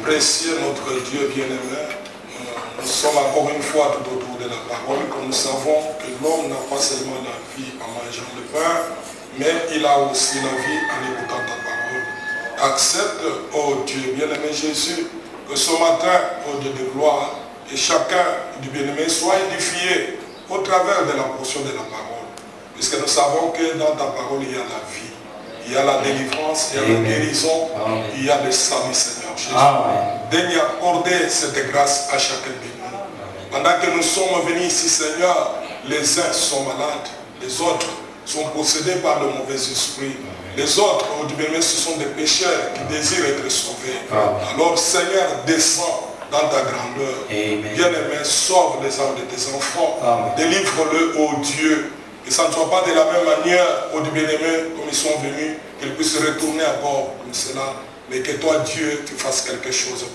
Précieux notre Dieu bien-aimé, nous sommes encore une fois tout autour de la parole, comme nous savons que l'homme n'a pas seulement la vie en mangeant le pain, mais il a aussi la vie en écoutant ta parole. Accepte, oh Dieu bien-aimé Jésus, que ce matin, oh Dieu de gloire, que chacun du bien-aimé soit édifié au travers de la portion de la parole. Puisque nous savons que dans ta parole, il y a la vie, il y a la délivrance, il y a la guérison, il y a le salut, Seigneur Jésus. Daigne accorder cette grâce à chacun de nous. Pendant que nous sommes venus ici, Seigneur, les uns sont malades, les autres sont possédés par le mauvais esprit. Les autres, oh Dieu bien-aimé, ce sont des pécheurs qui désirent être sauvés. Alors, Seigneur, descends dans ta grandeur. Bien-aimé, sauve les âmes de tes enfants. Délivre-le, ô Dieu. Que ça ne soit pas de la même manière, ô Dieu bien-aimé, comme ils sont venus, qu'ils puissent retourner à bord comme cela. Mais que toi, Dieu, tu fasses quelque chose.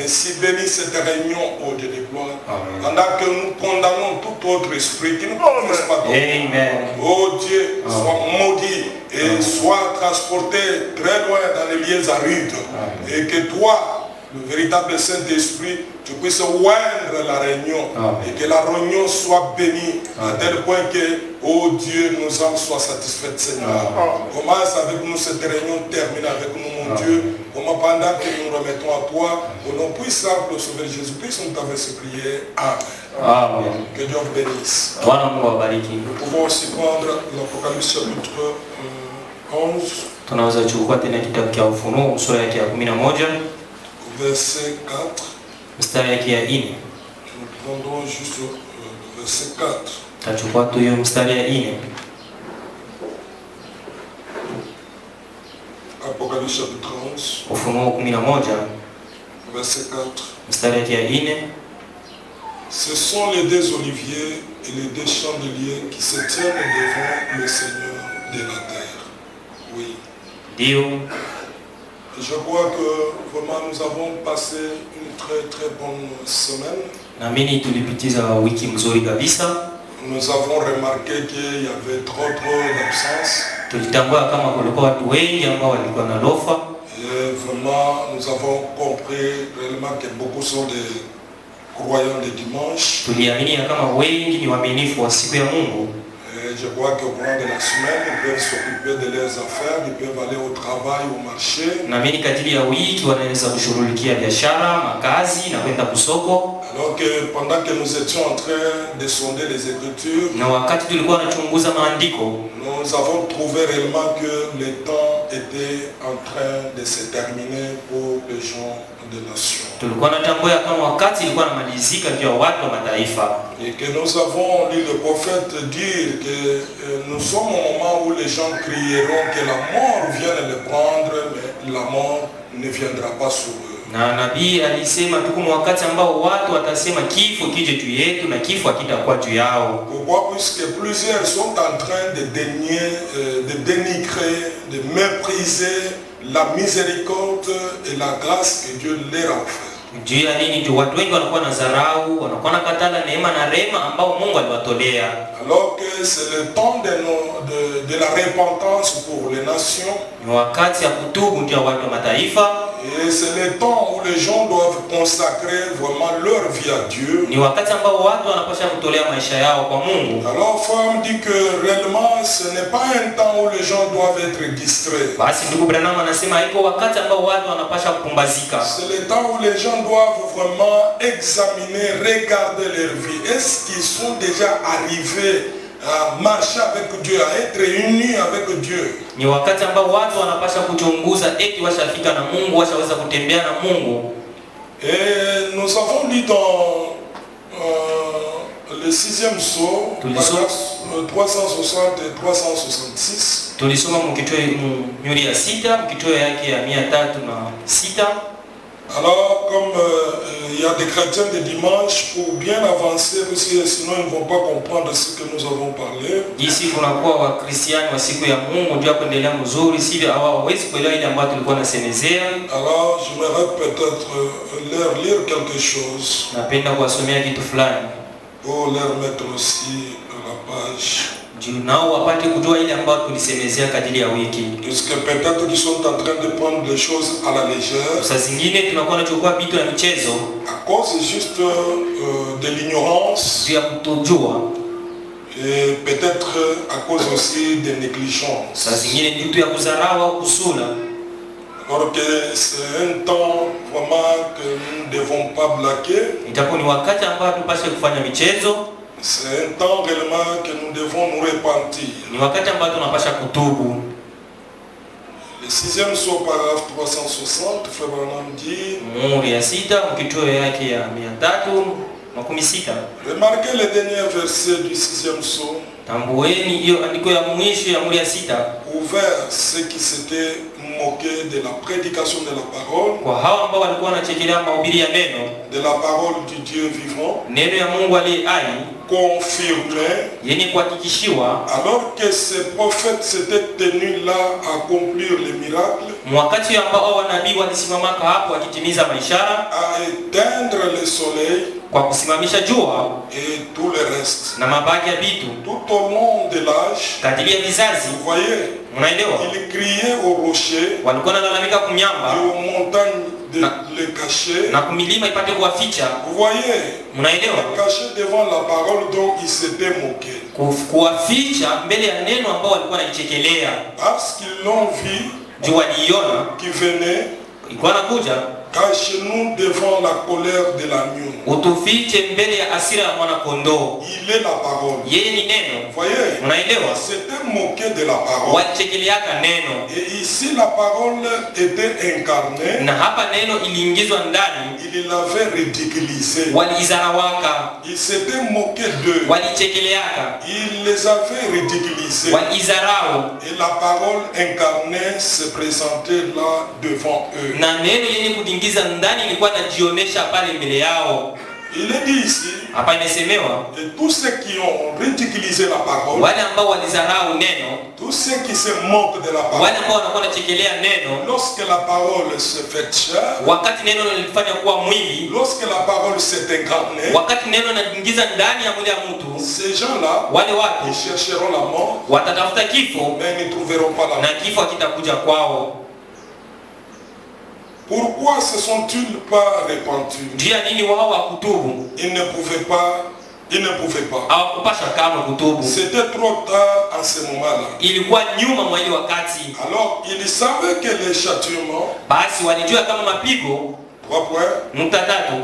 Ainsi, bénis cette réunion, ô Dieu de gloire. Pendant que nous condamnons tout autre esprit qui ne connaisse pas ton nom. Ô Dieu, sois maudit et sois transporté très loin dans les lieux arides. Et que toi, le véritable Saint-Esprit, tu puisses oindre la réunion et que la réunion soit bénie à tel point que, oh Dieu, nos âmes soient satisfaites, Seigneur. Commence avec nous cette réunion, termine avec nous, mon Dieu. Comment pendant que nous nous remettons à toi, au nom puissant de Sauveur Jésus-Christ, nous t'avons supplié. Amen. Que Dieu vous bénisse. Nous pouvons aussi prendre l'Apocalypse chapitre 11. Tunaweza chukua tena kitabu cha Ufunuo sura yake ya 11. Verset 4. Mstari yake ya 4. Nous prendrons juste le verset 4. Tachukua tu hiyo mstari ya 4. Apocalypse chapitre 11. Ufunuo 11. Verset 4. Mstari yake ya 4. Ce sont les deux oliviers et les deux chandeliers qui se tiennent devant le Seigneur de la terre. Oui. Dio. Je crois que vraiment nous avons passé une très bonne semaine. Naamini tulipitiza wiki mzuri kabisa. Nous avons remarqué qu'il y avait trop d'absence. Tulitambua kama kulikuwa watu wengi ambao walikuwa na lofa. Et vraiment nous avons compris réellement que beaucoup sont des croyants de dimanche. Tuliamini kama wengi ni waaminifu wa siku ya Mungu. Je crois qu'au cours de la semaine, ils peuvent s'occuper de leurs affaires, ils peuvent aller au travail, au marché. Naamini kadiri ya wiki wanaweza kushughulikia biashara, makazi na kwenda kusoko. Alors que pendant que nous étions en train de sonder les Écritures, na wakati tulikuwa tunachunguza maandiko, nous avons trouvé réellement que le temps était en train de se terminer pour les gens de nations. Tulikuwa tunatambua kama wakati ilikuwa inamalizika kwa watu wa mataifa. Et que nous avons lu le prophète dire que nous sommes au moment où les gens crieront que la mort vienne les prendre, mais la mort ne viendra pas sur eux. Na nabii alisema tuko wakati ambao watu watasema kifo kije juu yetu na kifo hakitakuwa juu yao. Pourquoi? Puisque plusieurs sont en train de dénigrer, de mépriser la miséricorde et la grâce que Dieu leur a offert. Juu ya nini tu watu wengi wanakuwa na dharau, wanakuwa na katala neema na rehema ambao Mungu aliwatolea. Alors que c'est le temps de la repentance pour les nations. Ni wakati ya kutubu ndio watu wa mataifa. Et c'est le temps où les gens doivent consacrer vraiment leur vie à Dieu. Ni wakati ambao watu wanapaswa kutolea maisha yao kwa Mungu. Alors Femme dit que réellement ce n'est pas un temps où les gens doivent être distraits. Basi ndugu Branham anasema iko wakati ambao watu wanapaswa kupumbazika. C'est le temps où les gens doivent vraiment examiner, regarder leur vie. Est-ce qu'ils sont déjà arrivés à marcher avec Dieu, à être unis avec Dieu? Ni wakati ambao watu wanapaswa kuchunguza eti washafika na Mungu, washaweza kutembea na Mungu. Et nous avons lu dans le 6e psaume, 360 et 366. Tulisoma mkitoe nyuri ya 6, mkitoe yake ya 306. Alors, comme il y a des chrétiens de dimanche, pour bien avancer, parce que sinon ils ne vont pas comprendre ce que nous avons parlé. Jinsi kunakuwa wa Kristiani wa siku ya Mungu ndio kuendelea mzuri, sivyo hawawezi kuelewa ile ambayo tulikuwa nasemezea. Alors, j'aimerais peut-être leur lire quelque chose. Napenda kuwasomea kitu fulani. Pour leur mettre aussi la page. nao wapate kujua ile ambayo tulisemezea kadiri ya wiki. Puisque peut-être qu'ils sont en train de prendre les choses à la légère. Saa zingine tunakuwa tunachukua vitu ya michezo À cause juste de l'ignorance. juu ya kutojua. Et peut-être à cause aussi de négligence. Saa zingine ni vitu ya kudharau au kusula. Alors que c'est un temps vraiment que nous ne devons pas blaguer. Itakuwa ni wakati ambao tupaswe kufanya michezo. C'est un temps réellement que nous devons nous repentir. Ni wakati ambao tunapaswa kutubu. Le 6e saut, paragraphe 360, Frère Branham dit. Muhuri ya 6 mkituo yake ya 316. Remarquez le dernier verset du 6e saut. Tambueni hiyo andiko ya mwisho ya muhuri ya 6. Ouvert ceux qui s'étaient moqués de la prédication de la parole. Kwa hao ambao walikuwa wanachekelea mahubiri ya neno. De la parole du Dieu vivant. Neno ya Mungu aliye hai. Confirmé. Yenye kuhakikishiwa. Alors que ces prophètes s'étaient tenus là à accomplir les miracles. Wakati ambao wanabii walisimama hapo wakitimiza maishara. À éteindre le soleil. Kwa kusimamisha jua. Et tout le reste. Na mabaki ya vitu. Tout au long de l'âge. Kadiri ya vizazi. Vous voyez. Mnaelewa? Il criait au rocher. Walikuwa wanalalamika kumyamba. Et aux montagnes de le cacher. Na kumilima ipate kuwaficha. Vous voyez. Mnaelewa? Caché devant la parole dont il s'était moqué. Kuwaficha mbele ya neno ambao walikuwa wanaichekelea. Parce qu'ils l'ont vu. Juu waliiona. Qui venait. Ilikuwa nakuja. Cachez-nous devant la colère de l'agneau. Utufiche mbele ya hasira ya mwana kondoo. Il est la parole. Yeye ni neno. Voyez. Unaelewa? C'était moqué de la parole. Walichekeleaka neno. Et ici la parole était incarnée. Na hapa neno iliingizwa ndani. Il l'avait ridiculisé. Walizarawaka. Il s'était moqué d'eux. Walichekeleaka. Il les avait ridiculisés. Walizarau. Et la parole incarnée se présentait là devant eux. Na neno yenye kuingiza ndani ilikuwa inajionesha pale mbele yao. Il est dit ici. Hapa imesemewa. Et tous ceux qui ont ridiculisé la parole. Wale ambao walizarau neno. Tous ceux qui se moquent de la parole. Wale ambao wanakuwa wanachekelea neno. Lorsque la parole se fait chair. Wakati neno lilifanya kuwa mwili. Lorsque la parole s'est incarnée. Wakati neno linaingiza ndani ya mwili ya mtu. Ces gens-là. Wale watu. Ils chercheront la mort. Watatafuta kifo. Mais ils ne trouveront pas la mort. Na kifo kitakuja kwao. Pourquoi se sont-ils pas repentis? Dia nini wao wakutubu? Ils ne pouvaient pas. Hawakupasha kama kutubu. C'était trop tard en ce moment-là. Ilikuwa nyuma mwa ile wakati. Alors, ils savaient que les châtiments. Basi walijua kama mapigo. 3 points.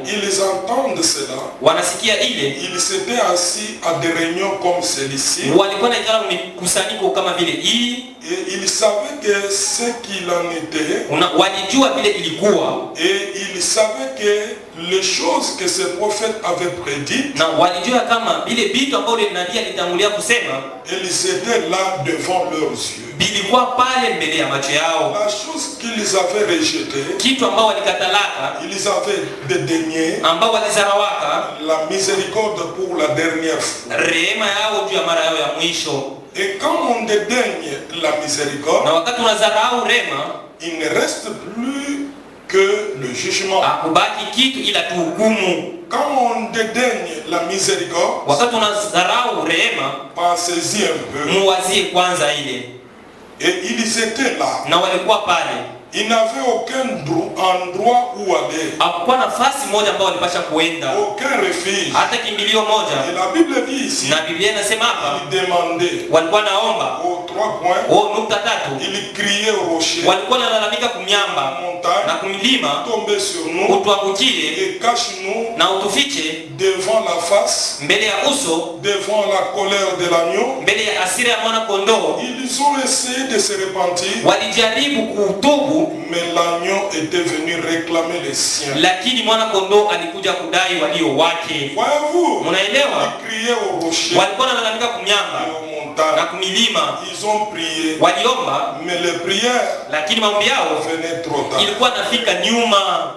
Ils entendent cela. Wanasikia ile. Ils s'étaient assis à des réunions comme celle-ci. Walikuwa naikala mikusanyiko kama vile hii. Et ils savaient que ce qu'il en était. Walijua vile ilikuwa. Et ils savaient que les choses que ces prophètes avaient prédites. Na walijua kama vile vitu ambavyo nabii alitangulia kusema. Ils étaient là devant leurs yeux. Bilikuwa pale mbele ya macho yao. La chose qu'ils avaient rejetée. Kitu ambao walikatalaka. Ils avaient dédaigné. Ambao walizarawaka. La miséricorde pour la dernière fois. Rehema yao juu ya mara yao ya mwisho. Et quand on dédaigne la miséricorde, na wakati unazarau rema, il ne reste plus que le jugement. Hakubaki kitu ila tu hukumu. Quand on dédaigne la miséricorde, wakati unazarau rehema, pensez-y un peu. muwazie kwanza ile. Et ils étaient là. Na walikuwa pale. Ils n'avaient aucun endroit où aller. Hakukuwa nafasi moja ambayo walipasha kuenda. Aucun refuge. Hata kimbilio moja. Et la Bible dit ici. Na Biblia inasema hapa. Ils demandaient. Walikuwa naomba. Aux 3 points. Nukta 3. Ils criaient au rocher. Walikuwa nalalamika kumyamba. Na kumilima. Tomber sur nous. Utuangukie. Et cache-nous. Na utufiche. Devant la face. Mbele ya uso. Devant la colère de l'agneau. Mbele ya hasira ya mwana kondoo. Ils ont essayé de se repentir. Walijaribu kutubu. Mais l'agneau était venu réclamer les siens. Lakini mwana kondoo alikuja kudai walio wake. Voyez-vous? Munaelewa? Ils criaient au rocher. Walikuwa wanalalamika kumyamba. Na kumilima. Ils ont prié. Waliomba. Mais les prières. Lakini maombi yao venaient trop tard. Ilikuwa nafika nyuma.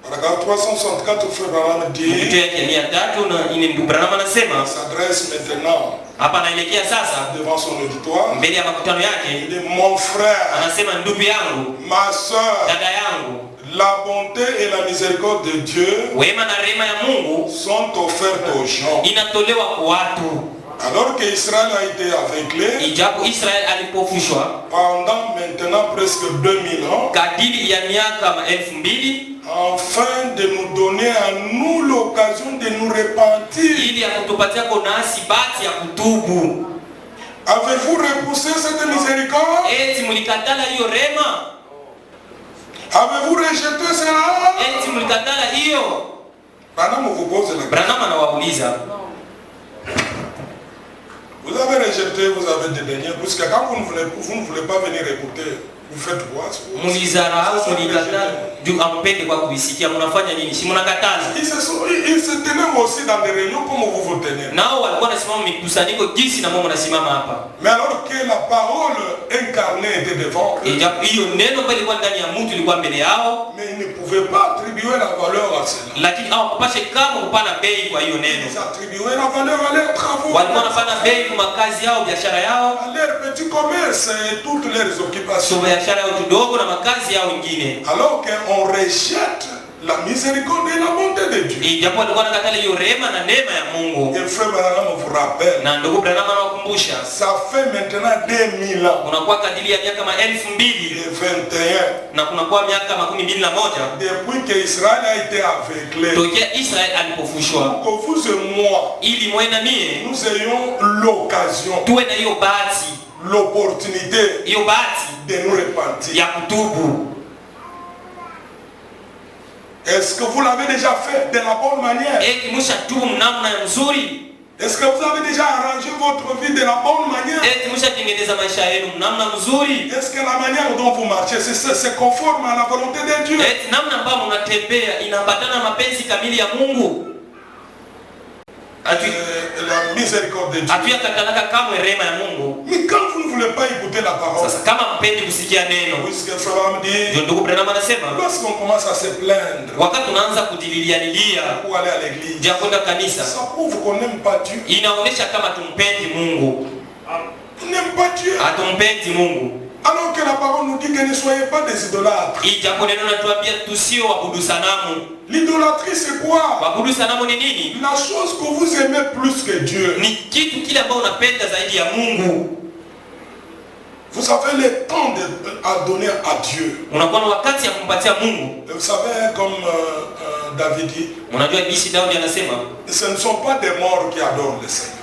Paragraphe 364, Frère Branham dit. Kitu yake 300 na ine ndugu Branham anasema. S'adresse maintenant. Hapa anaelekea sasa devant son auditoire. Mbele ya makutano yake. Il dit mon frère. Anasema ndugu yangu. Ma sœur. Dada yangu. La bonté et la miséricorde de Dieu. Wema na rehema ya Mungu sont offertes aux gens. Inatolewa kwa watu. Alors qu'Israël a été aveuglé ijapo Israel alipofushwa pendant maintenant presque 2000 ans, kadiri ya miaka 2000 afin de nous donner à nous l'occasion de nous repentir. ili akutupatia nasi bahati ya kutubu. Avez-vous repoussé cette miséricorde? Eti mlikatala hiyo rema? Avez-vous rejeté cela? Eti mlikatala hiyo? Branham vous pose la question. Branham anawauliza. Vous avez rejeté, vous avez dédaigné, parce que quand vous ne voulez pas venir écouter, vous faites quoi? Mulizarau, mulikatala, juu ampende kwa kuisikia, mnafanya nini? Si mnakatala. Ils se tenaient aussi dans des réunions comme vous vous tenez. Nao walikuwa wanasimama mikusanyiko jinsi na mimi mnasimama hapa. Mais alors que la parole incarnée était devant eux, hiyo neno ambalo lilikuwa ndani ya mtu lilikuwa mbele yao, mais ils ne pouvaient pas attribuer la valeur à cela. Lakini hawakupashe kama kupana bei kwa hiyo neno. Ils attribuaient la valeur à leurs travaux. Walikuwa wanafanya bei kwa makazi yao, biashara yao, à leurs petits commerces et toutes leurs occupations. biashara yao kidogo na makazi yao wengine. Alors qu'on rejette la miséricorde et la bonté de Dieu. Ijapo walikuwa wanakatala hiyo rehema na neema ya Mungu. Et frère Branham vous rappelle. Na ndugu Branham anawakumbusha. Ça fait maintenant 2000 ans. Unakuwa kadiri ya miaka 2021. Na kunakuwa miaka 21. Depuis que Israël a été aveuglé. Tokea Israël alipofushwa. Pour que vous et moi. Ili mwe na mie. Nous ayons l'occasion. Tuwe na hiyo bahati. L'opportunité. Hiyo bahati. De nous repentir. Ya kutubu. Est-ce que vous l'avez déjà fait de la bonne manière? Est-ce que vous avez déjà arrangé votre vie de la bonne manière? Est-ce que la manière dont vous marchez, c'est conforme à la volonté de Dieu? La miséricorde de Dieu. Mais quand vous ne voulez pas écouter la parole, puisque Frère dit, lorsqu'on commence à se plaindre pour aller à l'église, ça prouve qu'on n'aime pas Dieu. On n'aime pas Dieu. Alors que la parole nous dit que ne soyez pas des idolâtres. L'idolâtrie c'est quoi? La chose que vous aimez plus que Dieu. Vous avez le temps à donner à Dieu. Vous savez comme David dit, ce ne sont pas des morts qui adorent le Seigneur.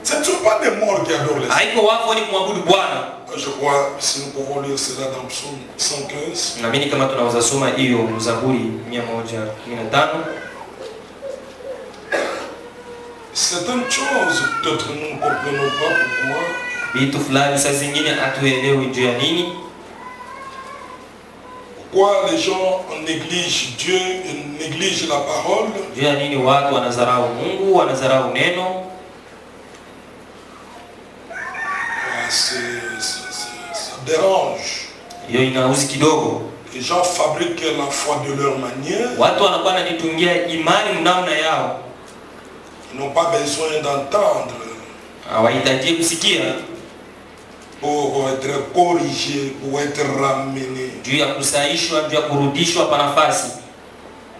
Ce ne sont pas des morts qui adorent le Seigneur. Je crois si nous pouvons lire cela dans Psaume 115. C'est une chose, peut-être nous ne comprenons pas pourquoi les gens négligent Dieu et négligent la parole. Ça dérange. Les gens fabriquent la foi de leur manière. Ils n'ont pas besoin d'entendre pour être corrigés, pour être ramenés.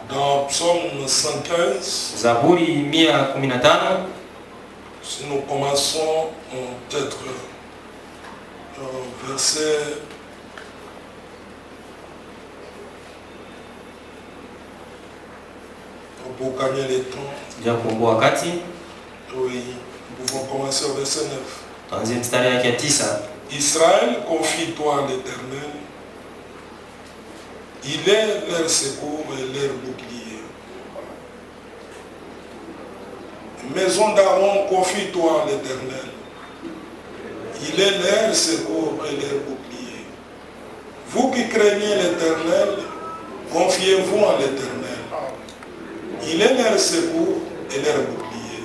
Dans Psaume 115, si nous commençons peut-être verset pour gagner le temps. Oui, nous pouvons commencer au verset 9. Israël, confie-toi à l'Éternel. Il est leur secours et leur bouclier. Maison d'Aaron, confie-toi à l'Éternel. Il est leur secours et leur bouclier. Vous qui craignez l'Éternel, confiez-vous à l'Éternel. Il est leur secours et leur bouclier.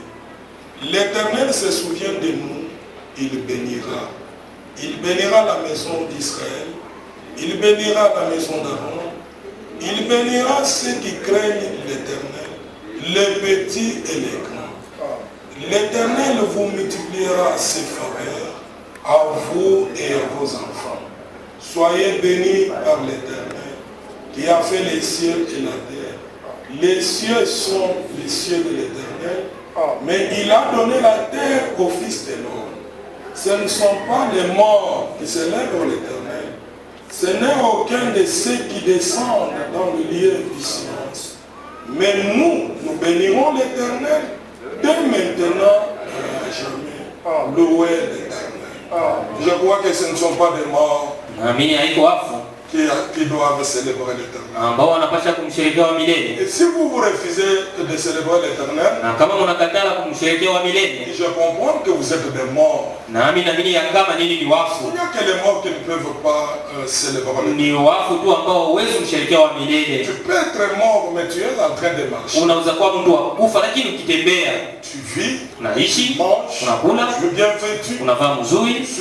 L'Éternel se souvient de nous, il bénira. Il bénira la maison d'Israël. Il bénira la maison d'Aaron. Il bénira ceux qui craignent l'Éternel, les petits et les grands. L'Éternel vous multipliera ses faveurs à vous et à vos enfants. Soyez bénis par l'Éternel qui a fait les cieux et la terre. Les cieux sont les cieux de l'Éternel Mais il a donné la terre au Fils de l'homme. Ce ne sont pas les morts qui s'élèvent vers l'Éternel. Ce n'est aucun de ceux qui descendent dans le lieu du silence. Mais nous bénirons l'Éternel dès maintenant et à jamais. Louez l'Éternel. Je crois que ce ne sont pas des morts qui doivent célébrer l'Éternel. Et si vous refusez de célébrer l'Éternel, je comprends que vous êtes des morts. Il n'y a que les morts qui ne peuvent pas célébrer l'Éternel. Tu peux être mort, mais tu es en train de marcher. Tu vis, tu manges, tu es bien vêtu, tu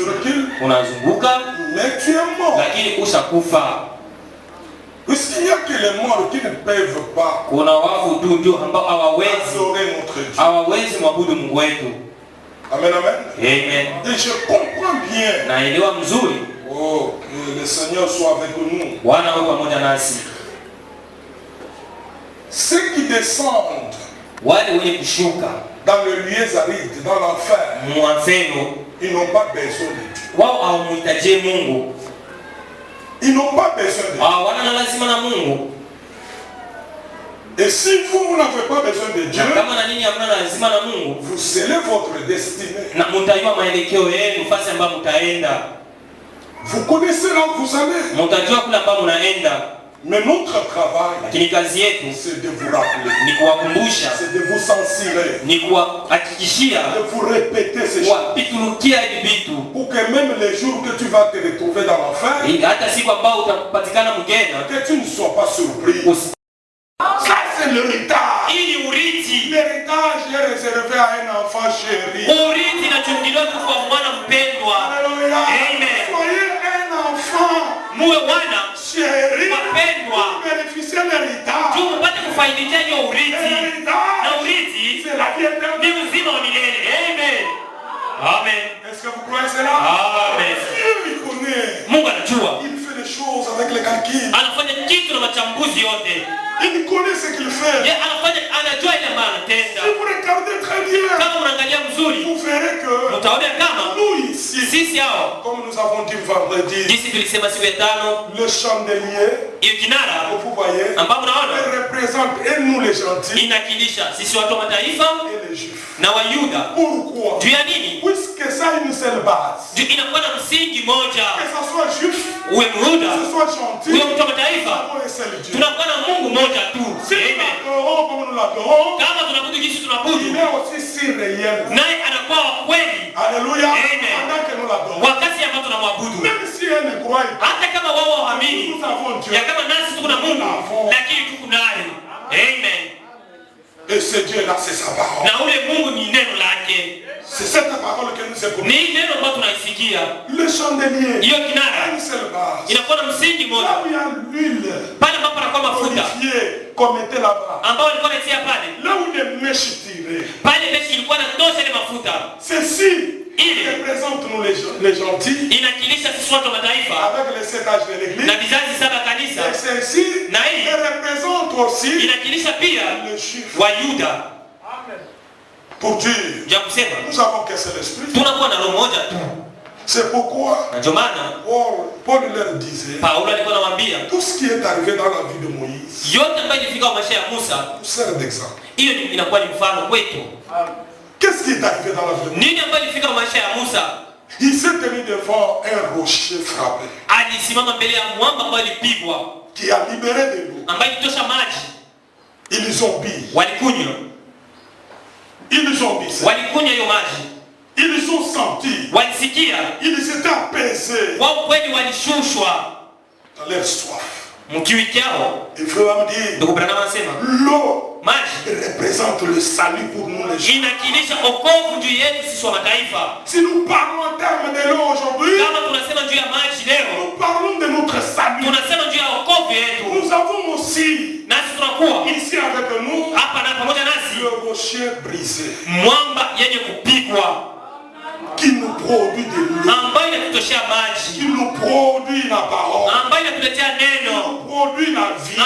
recules, mais tu es mort. Puisqu'il n'y a que les morts qui ne peuvent pas adorer notre Dieu. Amen, amen. Et je comprends bien. Oh, que le Seigneur soit avec nous. Ceux qui descendent dans le lieu aride, dans l'enfer, ils n'ont pas besoin de Dieu. Ils n'ont pas besoin de Dieu. Et si vous n'avez pas besoin de Dieu, vous scellez votre destinée. Vous connaissez là où vous allez. Mais notre travail, c'est de vous rappeler, c'est de vous censurer, de vous répéter ces choses, pour que même les jours que tu vas te retrouver dans l'enfer, que tu ne sois pas surpris. Ça c'est l'héritage. L'héritage est réservé à un enfant chéri. Alléluia. Soyez un enfant chéri pour bénéficier de l'héritage. L'héritage, c'est la vie éternelle. Amen. Est-ce que vous croyez cela? Amen. Dieu il connaît. Il fait des choses avec les calculs. Il connaît ce qu'il fait. Si vous regardez très bien, vous verrez que nous ici, comme nous avons dit vendredi, le chandelier que vous voyez, il représente et nous les gentils et les juifs. Pourquoi? Puisque ça a une seule base. Que ça soit juif, que ce soit gentil, ça doit être seul Dieu. Si nous l'adorons comme nous l'adorons, il est aussi si réel. Alléluia. Pendant que nous l'adorons. Même si elle ne croit pas, nous avons Dieu. Nous l'avons. Et ce Dieu-là, c'est sa parole. C'est cette parole que nous écoutons. Le chandelier, une seule base. Là où il y a l'huile olivier qu'on mettait là-bas, là où les mèches tiraient, ceci représente nous les gentils avec les 7 âges de l'église. Et ceci représente aussi le chiffre. Pour dire, nous avons qu'un seul esprit. C'est pourquoi Paul leur disait, tout ce qui est arrivé dans la vie de Moïse nous sert d'exemple. Qu'est-ce qui est arrivé dans la vie de Moïse? Il s'est tenu devant un rocher frappé qui a libéré de l'eau. Ils ont bu. Ils ont bu. Ils ont senti. Ils étaient apaisés dans leur soif. Il faut me dire, l'eau représente le salut pour nous les gens. Si nous parlons en termes de l'eau aujourd'hui, nous parlons de notre salut. Nous avons aussi ici avec nous le rocher brisé qui nous produit de l'eau, qui nous produit la parole, qui nous produit la vie.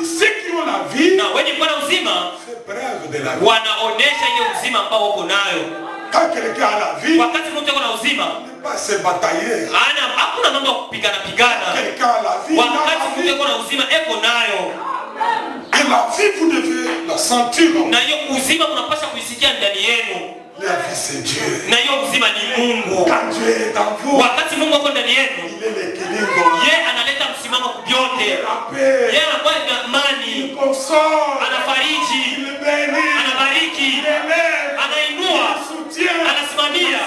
Et ceux qui ont la vie, na wenye kuwa na uzima fait preuve de la vie. wanaonesha ile uzima ambao uko nayo. Quand quelqu'un a la vie, Wakati mtu yuko na uzima, il ne pas se batailler. hakuna mambo ya kupigana pigana. Quelqu'un a la vie, il a Wakati la mtu vie. yuko na uzima eko nayo. Et la vie, vous devez la sentir. Na hiyo uzima mnapaswa kuisikia ndani yenu. La vie, c'est Dieu. Na hiyo uzima ni Mungu. Quand Dieu est en vous, Wakati Mungu yuko ndani yenu, il est l'équilibre. yeye analeta msimamo kubyote. La paix. Yeye anakuwa na Il amani, console. anafariji, Il bénit. anabariki, Il élève. anainua, Il soutient. anasimamia,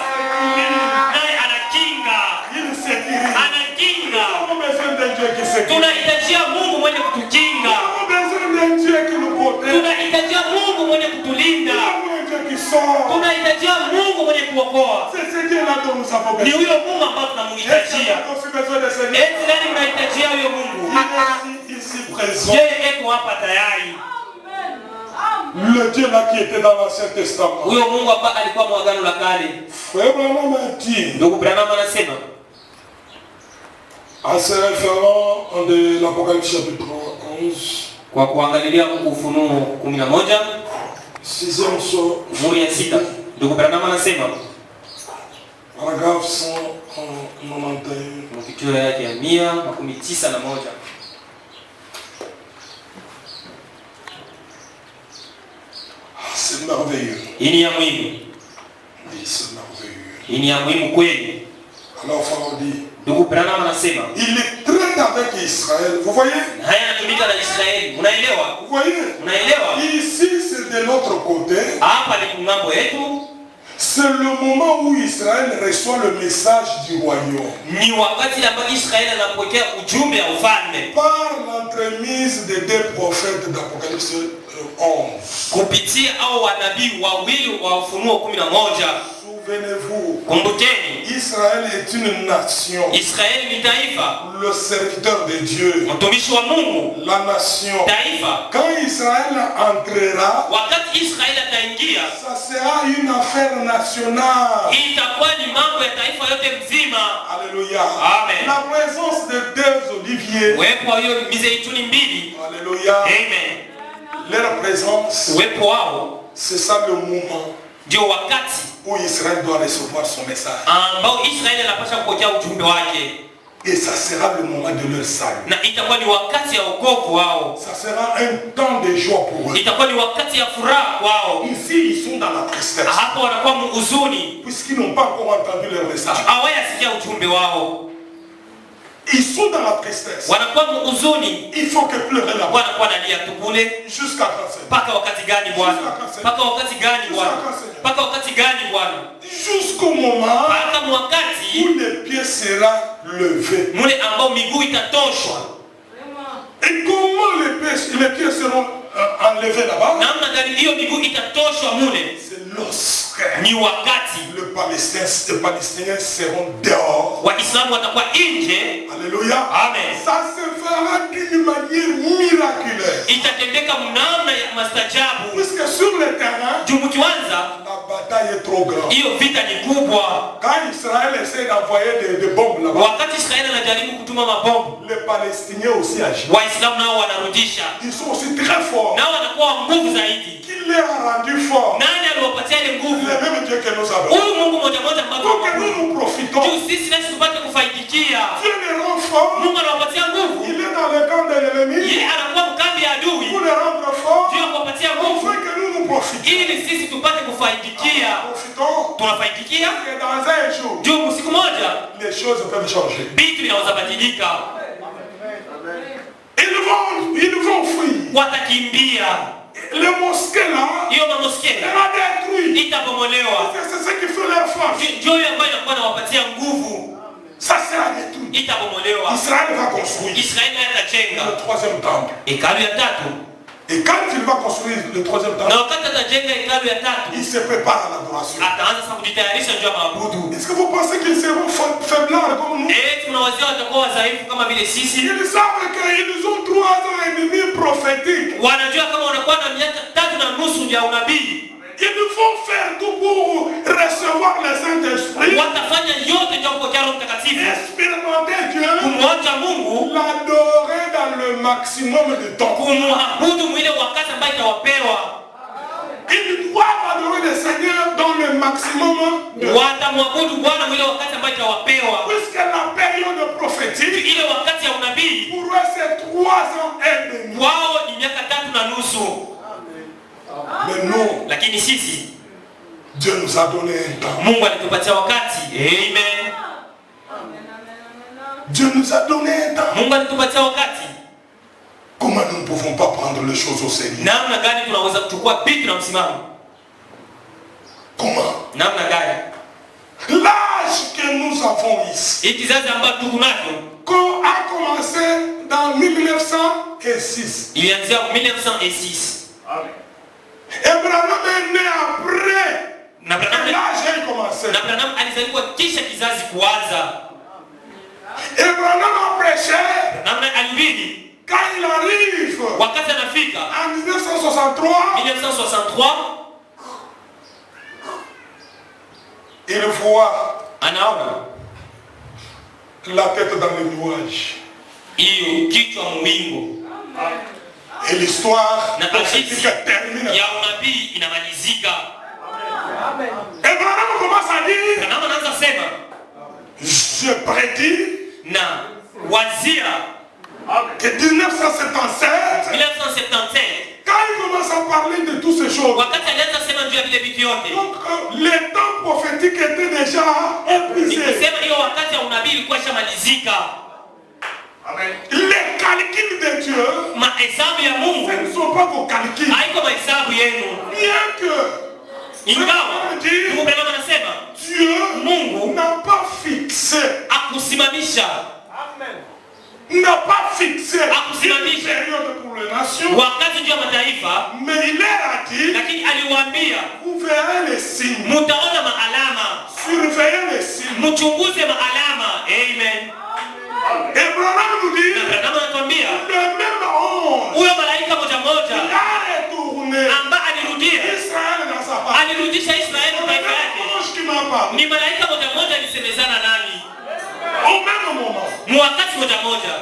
naye anakinga, Il sécurise. anakinga. Nous avons besoin d'un Dieu qui sécurise. Tunahitajia Mungu mwenye Nous kutukinga. avons besoin d'un Dieu qui nous protège. Tunahitajia Mungu mwenye Nous kutulinda. avons un Dieu qui sort. Tunahitajia Mungu mwenye kuokoa. C'est ce Dieu-là dont nous avons Ni besoin. huyo Mungu ambao Est-ce tunamhitajia. qu'on a aussi besoin de ce Dieu? Eti nani mnahitajia huyo Mungu? Il est ici présent. Yeye eko hapa tayari. Le Dieu là qui était dans l'Ancien Testament. Huyo Mungu ambaye alikuwa mwagano la kale. Frère Branham a dit, Ndugu Branham anasema en se référant de l'Apocalypse chapitre 11, kwa kuangalilia Ufunuo 11 sixième saut, muri ya 6. Ndugu Branham anasema paragraphe 191. mkitio yake ya 191. C'est merveilleux. Hii ni ya muhimu. Oui, c'est merveilleux. Hii ni ya muhimu kweli. Alors, Pharaon dit, Ndugu Branham anasema il est traite avec Israël. Vous voyez? haya yanatumika na Israeli. Unaelewa? Vous voyez? Unaelewa? Ici, c'est de l'autre côté. Hapa ni kungambo yetu. C'est le moment où Israël reçoit le message du royaume. Ni wakati ambapo Israeli anapokea ujumbe wa ufalme Par l'entremise des deux prophètes d'Apocalypse 11. kupitia au wanabii wawili wa Ufunuo 11. Souvenez-vous, Kumbukeni, Israël est une nation. Israeli ni taifa, Le serviteur de Dieu. mtumishi wa Mungu, La nation. taifa. Quand Israël entrera, Wakati Israeli ataingia, ça sera une affaire nationale. itakuwa ni mambo ya taifa yote mzima. Alléluia. Amen. La présence de deux oliviers. Uwepo wa hiyo mizeituni mbili, Alléluia. amen, Leur présence, uwepo wao c'est ça le moment ndio wakati où Israël doit recevoir son message. ambao Israeli anapaswa kupokea ujumbe wake, Et ça sera le moment de leur salut. na itakuwa ni wakati ya wokovu wao, Ça sera un temps de joie pour eux. itakuwa ni wakati ya furaha kwao. Ici, ils sont dans la tristesse. Hapo wanakuwa huzuni, Puisqu'ils n'ont pas encore entendu leur message. hawayasikia ujumbe wao, Ils sont dans la tristesse. wanakuwa huzuni, Il faut que pleurer là-bas. wanakuwa nalia tu kule. Jusqu'à quand, Seigneur? Mpaka wakati gani Bwana? Mpaka wakati gani Bwana? Mpaka wakati gani Bwana? Jusqu'au moment Mpaka wakati où les pieds seront levés. mule ambao miguu itatoshwa. Et comment les pieds seront enlevés là-bas? Namna gani hiyo miguu itatoshwa mule? C'est lorsque Ni wakati les Palestiniens seront dehors. Waislamu watakuwa nje. Alléluia. Amen. Ça se fera d'une manière miraculeuse. Itatendeka mnamna ya mastajabu. Puisque sur le terrain, Jumukiwanza la bataille est trop grande. hiyo vita ni kubwa. Quand Israël essaie d'envoyer des bombes là-bas, Wakati Israeli anajaribu kutuma mabomu, les Palestiniens aussi agissent. Waislamu nao wanarudisha. Ils sont aussi très forts. Nao wanakuwa nguvu zaidi. Qui les a rendus forts? Nani aliwapatia ile nguvu? Le même Dieu que nous avons. Huyu Mungu moja moja Pour ambao que nous nous profitons. juu sisi nasi tupate kufaidikia. Dieu les rend forts. Mungu anawapatia nguvu. Il est dans le camp de l'ennemi. Yeye anakuwa mkambi ya adui. Pour les rendre forts. Juu ya kuwapatia nguvu Afin que nous nous profitions. ili sisi tupate kufaidikia. Profitons. Tunafaidikia Et dans un jour, juu siku moja les choses peuvent changer. vitu vinaweza badilika. Ils vont fuir. Watakimbia. Les mosquées là, Hiyo mamoskeni sera détruite. itabomolewa. C'est ce qui fait leur force. Ndio hiyo ambayo inakuwa inawapatia nguvu. Ça sera détruit. Itabomolewa. Israël va construire Israeli atajenga le troisième temple. hekalu ya tatu, Et quand il va construire le troisième temple, na wakati atajenga hekalu ya tatu il se prépare à l'adoration. ataanza sasa kujitayarisha juu ya maabudu. Est-ce que vous pensez qu'ils seront faiblards comme nous? Tunawazia watakuwa wadhaifu kama vile sisi. Ils savent qu'ils ont 3 ans et demi prophétique. Wanajua kama wanakuwa na miaka 3.5 ya unabii. Ils vont faire tout pour recevoir le Saint-Esprit. Watafanya yote ndio kupokea Roho Mtakatifu. Expérimenter Dieu. Kumwacha Mungu, L'adorer dans le maximum de temps. Kumwabudu mwile wakati ambayo itawapewa. Ils doivent adorer le Seigneur dans le maximum de temps. Watamwabudu Bwana mwile wakati ambayo itawapewa. Puisque la période prophétique, Ile wakati ya unabii, pour eux c'est 3 ans et demi. wao ni miaka 3 na nusu. Mais nous, Lakini sisi Dieu nous a donné un temps. Mungu alitupatia wakati. Amen. Dieu nous a donné un temps. Mungu alitupatia wakati. Comment nous ne pouvons pas prendre les choses au sérieux? Namna gani tunaweza kuchukua vitu na msimamo? Comment? Namna gani? L'âge que nous avons ici, Hii kizazi ambacho tuko nacho a commencé dans 1906. ilianzia 1906. Abraham est né après. Na Branham L'âge a commencé. alizaliwa kisha kizazi kuanza. Abraham a prêché. Namna alihubiri Quand il arrive wakati anafika en 1963, 1963 il voit anaona la tête dans les nuages. hiyo kichwa mwingo Et l'histoire na prophétique termine. ya unabii inamalizika. Abraham commence à dire, Branham anaanza sema je prédis na wazia que 1977, 1977 quand il commence à parler de toutes ces choses, wakati alianza sema juu ya vile vitu yote, donc le temps prophétique était déjà épuisé. nikisema hiyo wakati ya unabii ilikuwa ishamalizika. Les calculs de Dieu, Mahesabu ya Mungu ce ne sont pas vos calculs. haiko mahesabu yenu. Bien que Ingawa Mungu Branham anasema Dieu Mungu n'a pas fixé, akusimamisha n'a pas fixé Akusimamisha. une période pour les nations, wakati juu ya mataifa, mais il leur a dit, lakini aliwaambia vous verrez les signes, mutaona maalama, surveillez les signes. mchunguze maalama. Amen. Abraham nous dit, Na Branham anatuambia le même ange huyo malaika moja moja a retourné ambaye alirudia Israël dans sa part. alirudisha Israeli Le kwa même taifa yake, ange qui m'a parlé. ni malaika moja moja alisemezana nani Au même moment. mu wakati moja moja.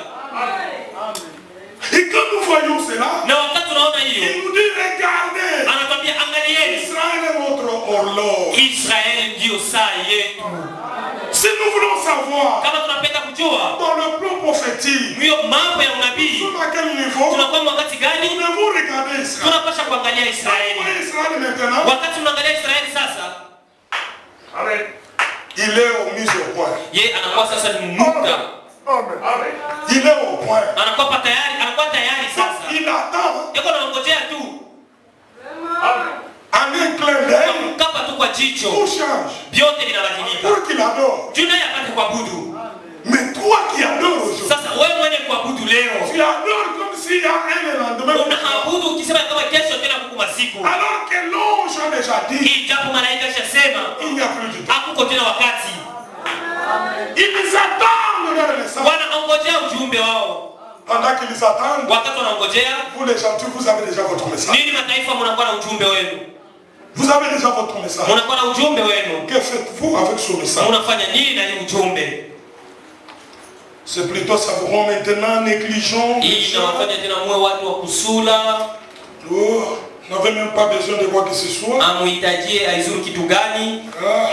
Et quand nous voyons cela, Na wakati tunaona hiyo, il nous dit, regardez, anatuambia angalieni, Israël est notre horloge. Israeli ndiyo saa yetu. Si nous voulons savoir, Kama tunapenda kujua dans le plan prophétique, hiyo mambo ya unabii, sur à quel niveau, tunakuwa wakati gani? nous devons regarder Israël. Tunapasha kuangalia Vous Israeli. voyez Israël maintenant, Wakati tunaangalia Israeli sasa, il est mis au point. yeye anakuwa sasa ni muda, Il est au point. anakuwa tayari Donc, sasa, il attend yuko naongojea tu en un clin d'œil, kapa tu kwa jicho, tout change vyote vinabadilika pour qu'il adore. juu naye apate kuabudu. Mais toi qui adores aujourd'hui, Sasa wewe mwenye kuabudu leo tu adores comme s'il y a un lendemain. unaabudu ukisema kama kesho tena kuku masiku, Alors que l'ange a déjà dit, ijapo malaika shasema il n'y a plus du temps. hakuko tena wakati. Ils attendent leur naissance. Wanaongojea ujumbe wao. Pendant qu'ils attendent, Wakati wanaongojea, vous les gentils, vous avez déjà votre message. nini mataifa mnakuwa na ujumbe wenu? Vous avez déjà votre message. Mnakuwa na ujumbe wenu. Que faites-vous avec ce message? Mnafanya nini na hii ujumbe? C'est plutôt ça vous rend maintenant négligent. Hii inawafanya tena muwe watu wa kusula, Oh, n'avez même pas besoin de quoi que ce soit. amuhitajie aizuru kitu gani? Ah.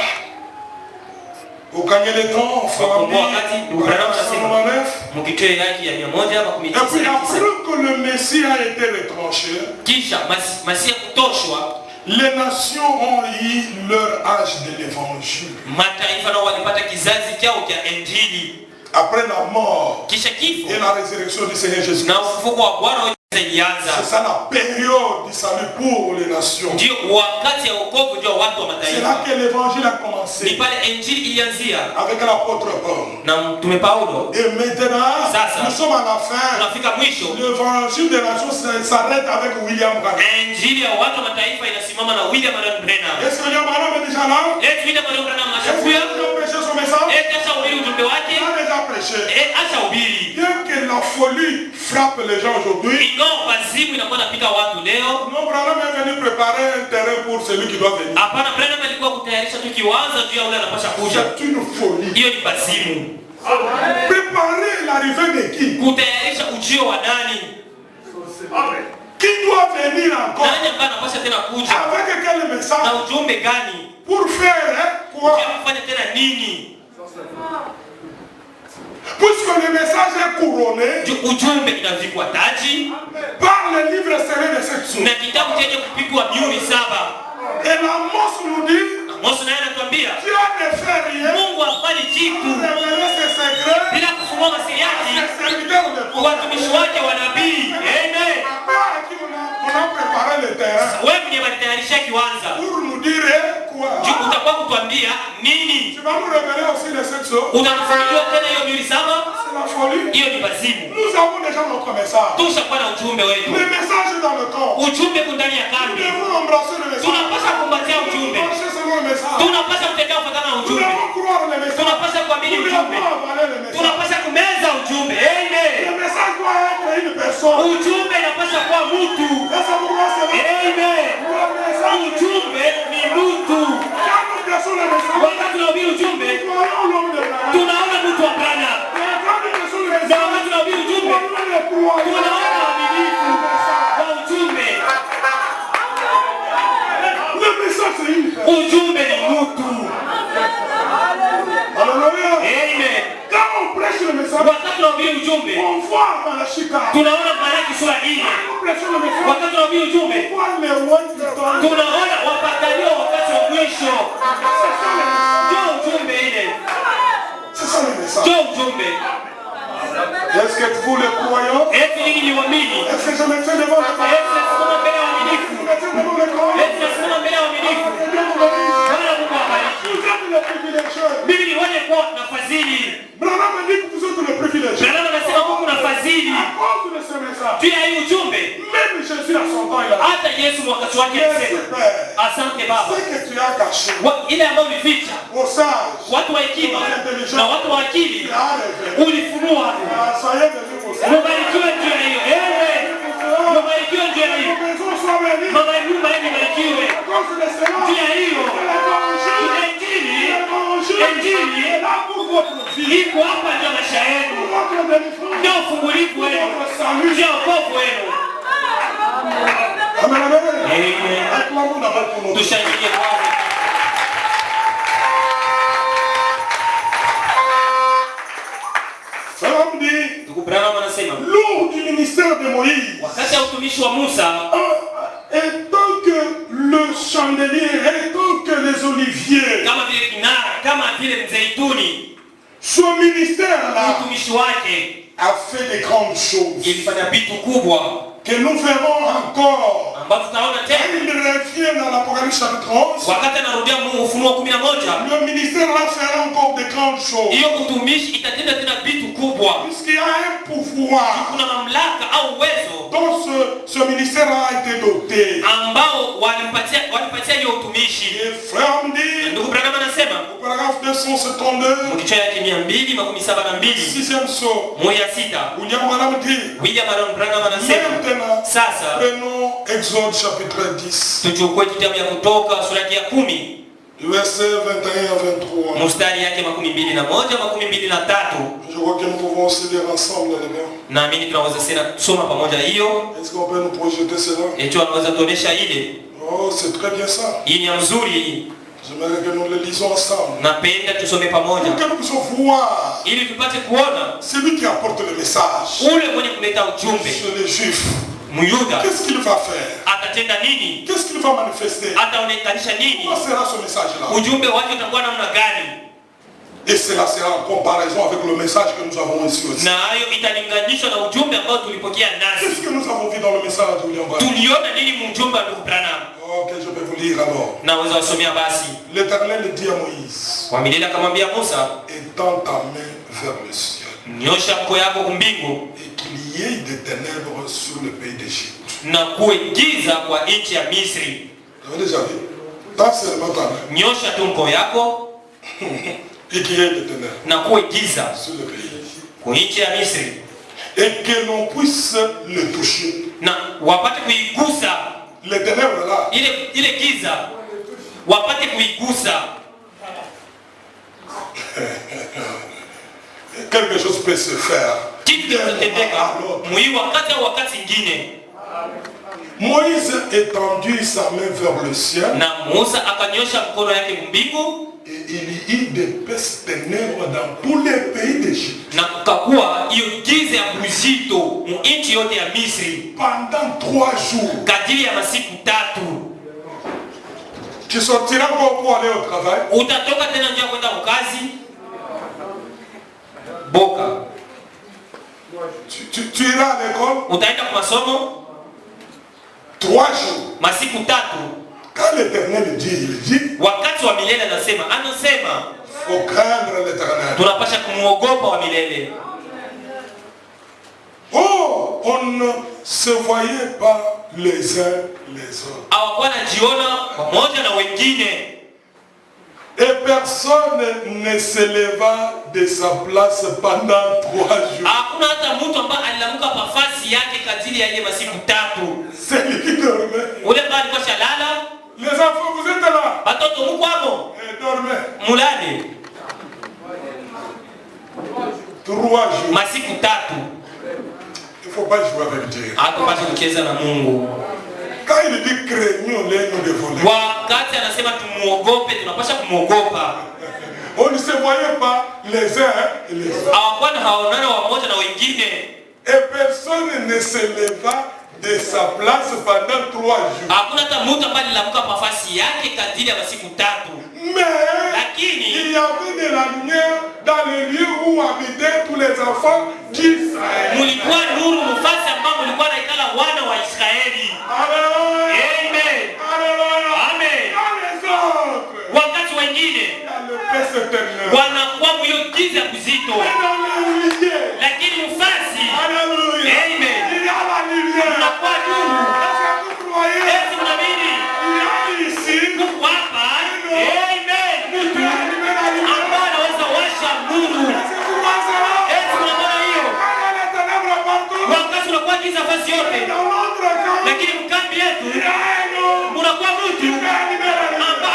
Au gagner le temps, on fera Wakumbuka wakati Branham anasema 199. mkitoe yake ya 100 hapa Et puis après 199. que le Messie a été retranché, Kisha Masia kutoshwa, les nations ont eu leur âge de l'évangile. mataifa nao walipata kizazi chao cha Injili. Après la mort Kisha kifo et la résurrection du Seigneur Jésus. na ufufuko wa Bwana C'est ilianza. ça la période du salut pour les nations. Ndio wakati ya wokovu ndio watu wa C'est là mataifa. que l'évangile a Ni commencé pale Injili ilianzia avec l'apôtre Paul. na mtume Paulo. Et maintenant, Ça. nous sommes à la fin. Tunafika mwisho. L'évangile des nations s'arrête avec William Branham. Injili ya watu wa mataifa inasimama na William Marion Branham. Est-ce que William Branham est déjà là? William Marion Branham Est-ce qu'il ashakuya. a déjà prêché son message? Acha ubiri ujumbe wake. Il a déjà prêché. Acha ubiri. Bien que la folie frappe les gens aujourd'hui, Ingawa wazimu inakuwa napika watu leo. non, Branham est venu préparer un terrain pour celui qui doit venir. Hapana, Branham alikuwa kutayarisha tu kiwanja juu ya yule anapasha kuja. C'est une folie. Hiyo ni bazimu. Préparer l'arrivée de qui? Kutayarisha ujio wa nani? Qui doit venir encore? Nani ambaye anapaswa tena kuja? Avec quel message? Na ujumbe gani? Pour faire quoi? Kufanya tena nini? Puisque le message est couronné Ujumbe inavikwa taji par le livre serré de cette na kitabu chenye kupigwa mihuri 7. Et l'Amos nous dit, Amos naye anatuambia Dieu ne fait rien Mungu hafanyi kitu révéler ses secrets bila kufunua siri yake ses serviteurs de kwa watumishi wake wa nabii. Amen. À qui on a préparé le terrain Wewe ndiye unatayarisha kiwanja. pour nous dire quoi? Utakuwa kutuambia nini? Tu vas nous révéler aussi les sept choses. Utatufunulia tena hiyo mihuri 7? C'est la folie. Hiyo ni wazimu. Nous avons déjà notre message. Tushakuwa na ujumbe wetu. Le message est dans le corps. Ujumbe ndani ya Nous kambi. devons embrasser le message. Tunapaswa kumbatia ujumbe. Marcher selon le message. Tunapaswa kutembea kufuatana na Nous ujumbe. devons croire le message. Tunapaswa kuamini Nous ujumbe. devons avaler le message. Tunapaswa kumeza ujumbe. Amen. Le message doit être une personne. Ujumbe inapaswa kuwa mtu. Et c'est pourquoi c'est là. Amen. Le message. Ujumbe ni mtu. Quand nous plaçons le message, Wakati tunahubiri ujumbe, nous voyons l'homme de Branham. tunaona mtu wa Bwana. Et quand nous plaçons le Na message, wakati tunahubiri nous ujumbe, voyons les croyants. tunaona waaminifu wa ujumbe. Le message, c'est une personne. Ujumbe ni mtu. Alléluia. Amen. Quand on prêche le message, Wakati tunahubiri ujumbe, on voit dans la chicane. tunaona Malaki sura 4. Quand nous prêchons le message, Wakati tunahubiri ujumbe, on voit les rois du temps. tunaona wapataniwa wakati wa mwisho. Ndio ujumbe ile. C'est ça le message. Ndio ujumbe. Est-ce que vous les croyants? Eti nini ni waamini? Est-ce que je me tiens devant le Père? Eti nasimama mbele ya Je waaminifu. me tiens devant le croyant? Eti nasimama mbele ya waaminifu. Que Dieu vous bénisse. Bwana Mungu awabariki. Vous êtes les privilégiés. Mimi ni wenye kuwa na fadhili. Branham me dit que vous êtes les privilégiés. Branham anasema Mungu na fadhili. À cause de ce message, Juu ya hii ujumbe, même Jésus à son temps, il a dit, hata Yesu wakati wake Merci alisema, Père, asante Baba. ce que tu as caché Ile ambayo ulificha aux sages, watu wa hekima na watu wa akili tu as révélé. ulifunua. Ah, soyez bénis pour ça. Mubarikiwe juu ya hiyo. Amen. Mubarikiwe juu ya hiyo. Nos maisons soient bénies. Mama nyumba yenu ibarikiwe. À cause de cela, Juu ya hiyo. l'évangile, Injili l'évangile est là pour votre vie, iko hapa ndio maisha pour yenu. votre délivrance, Ndio ufungulivu pour wenu. votre salut. Ndio wokovu wenu. Amen, amen. Amen. Acclamons d'abord pour notre Dieu. Tushangilie kwanza. Branham dit, Ndugu Branham anasema l'eau du ministère de Moïse, wakati ya utumishi wa Musa, et tant que le chandelier, et tant que les oliviers, kama vile kinara, kama vile mzeituni, son ministère-là utumishi wake a fait de grandes choses ilifanya vitu kubwa que nous verrons encore. ambavyo tutaona Quand tena il revient dans l'Apocalypse chapitre 11, wakati anarudia Ufunuo 11. le ministère-là fera encore de grandes choses. Hiyo utumishi itatenda tena vitu kubwa. Puisqu'il y a un pouvoir Kuna mamlaka au uwezo dont ce ministère-là a été doté. ambao walipatia hiyo utumishi. Et frère me dit, Ndugu Branham anasema au paragraphe 272, mkicho yake 272 sixième saut, moja ya 6, William Branham dit, William Branham anasema maintenant, sasa prenons Exode chapitre 10, tuchukue kitabu ya Kutoka sura ya 10 versets 21 à 23. mstari yake 21, 23. Je crois que nous pouvons aussi lire ensemble les gars. Naamini tunaweza soma pamoja hiyo. Est-ce qu'on peut nous projeter cela? Eti anaweza tuonesha ile. Oh, c'est très bien ça. Hii ni nzuri hii. J'aimerais que nous le lisons ensemble. Napenda tusome pamoja Pour que nous puissions voir ili tupate kuona celui qui apporte le message ule mwenye kuleta ujumbe. chez les Juifs. Myuda Qu'est-ce qu'il va faire? atatenda nini? Qu'est-ce qu'il va manifester? Ataonekanisha nini? Comment sera ce message-là? Ujumbe wake utakuwa namna gani? Et cela sera en comparaison avec le message que nous avons reçu aussi. Na hayo italinganishwa na ujumbe ambao tulipokea Qu'est-ce nasi. que nous avons vu dans le message de William Branham? Tuliona nini mjumbe wa ndugu Branham? Ok, je vais vous lire alors. Naweza wasomea basi. L'Éternel dit à Moïse, Kwa milele akamwambia Musa, étends ta main vers le ciel nyosha mkono yako kumbingu et qu'il y ait des ténèbres sur le pays d'Égypte. na kuwe giza kwa nchi ya Misri. Vous avez déjà vu? Tends seulement ta main Nyosha tu mkono yako et qu'il y ait des ténèbres na kuwe giza sur le pays. kwa nchi ya Misri Et que l'on puisse le toucher. na wapate kuigusa Les ténèbres là, ile giza, wapate kuigusa. quelque chose peut se faire. Moïse étendit sa main vers le ciel. Et il y eut des pestes ténèbres dans tous les pays d'Égypte. Pendant 3 jours. Tu sortiras encore pour aller au travail. Tu iras à l'école. 3 jours. Quand l'Éternel dit, il dit, il faut craindre l'Éternel. Oh, on ne se voyait pas les uns les autres. Et personne ne se leva de sa place pendant 3 jours. C'est lui qui dormait. Les enfants, vous êtes là. Et dormez. 3 jours. Il ne faut pas jouer avec Dieu. Quand il dit craignons les nous de voler. On ne se voyait pas les uns et les autres. Et personne ne se leva de sa place pendant 3 jours. Mais il y avait de la lumière dans le lieu où habitaient tous les enfants d'Israël. lakini mkambi yetu munakuwa mtu ambaye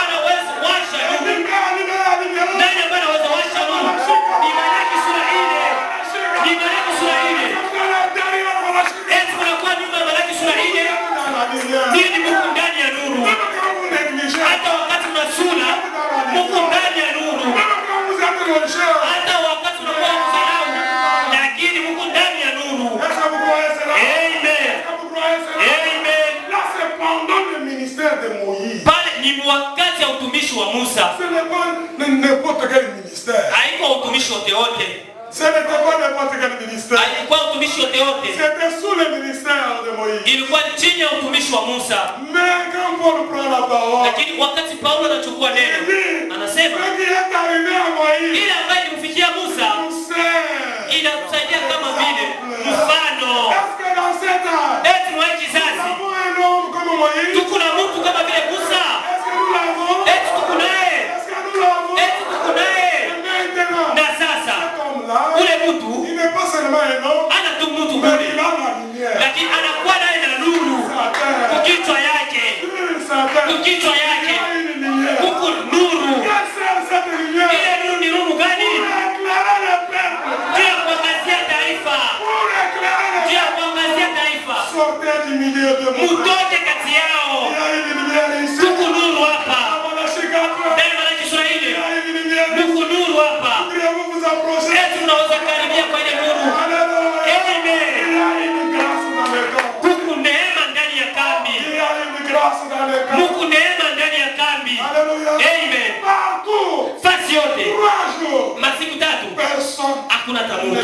anaweza washa nani ambaye anaweza washa nuru? Ni Malaki sura ile, ni Malaki sura ile. Eti munakuwa nyuma ya Malaki sura ile, nini Mungu ndani ya nuru? Hata wakati mnasula Mungu ndani ya nuru, hata wakati unakuwa msahau lakini Mungu ndani ya nuru. De Moïse. Ni wakati ya utumishi wa Musa. Ce n'est pas n'importe quel ministère. Haikuwa utumishi wote wote. Ce n'était pas n'importe quel ministère. Haikuwa utumishi wote wote. C'était sous le ministère de Moïse. Ilikuwa chini ya utumishi wa Musa. Mais quand Paul prend la parole, lakini wakati Paulo anachukua neno, anasema ile ambayo ilimfikia Musa inakusaidia kama vile mfano. Eti wa kizazi tuko na mtu kama vile Musa. Eti tuko naye. Eti tuko naye. Na sasa ule mtu ana tu mtu kule, lakini anakuwa naye na nuru kukichwa yake, kukichwa yake huku nuru. Ile nuru ni nuru gani? Ndio kuangazia taifa, ndio kuangazia taifa. Mutoke kati yao, tuku nuru hapa. Daima na Kiswahili, tuku nuru hapa. Eti unaweza karibia kwa ile nuru. Amen. Tuku neema ndani ya kambi. Tuku neema ndani ya kambi. Amen. Fasi yote masiku 3 hakuna tamu.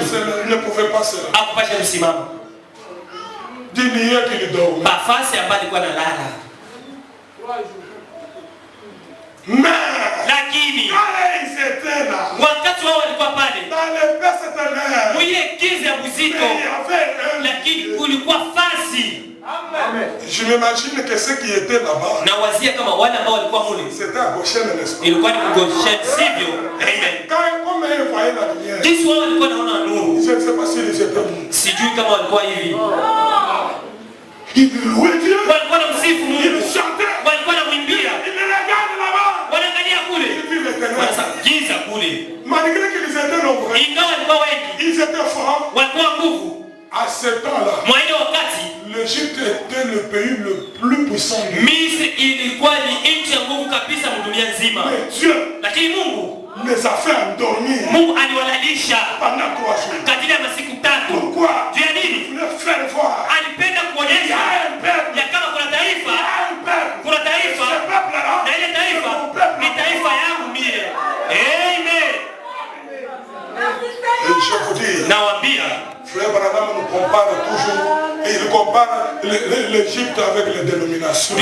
Ne pouvait pas se lever. Akupasha kusimama. Bafasi ambayo alikuwa analala. Lakini wakati wao walikuwa pale mwenye giza mzito, lakini kulikuwa fasi. Je m'imagine que ceux qui étaient là-bas, na wazia kama wale ambao walikuwa mule, c'était à Goshen, n'est-ce pas? Ilikuwa ni Goshen, sivyo? Amen. Comme ils voyaient la lumière, jinsi wao walikuwa naona nuru, je ne sais pas s'ils étaient, sijui kama walikuwa hivi. Ils louaient Dieu, walikuwa na msifu Mungu, ils chantaient, walikuwa na mwimbia, ils le regardent là-bas, wanaangalia kule, ils vivent éternellement. wanasema giza kule, Malgré qu'ils étaient nombreux, ils étaient forts. À ce temps-là, l'Égypte était le pays le plus puissant du monde. Mais Dieu les a fait endormir pendant 3 jours. Pourquoi? Il voulait faire voir. Il y a un peuple. Ce peuple-là, et je vous dis, frère Branham nous compare toujours, et il compare l'Égypte avec les dénominations.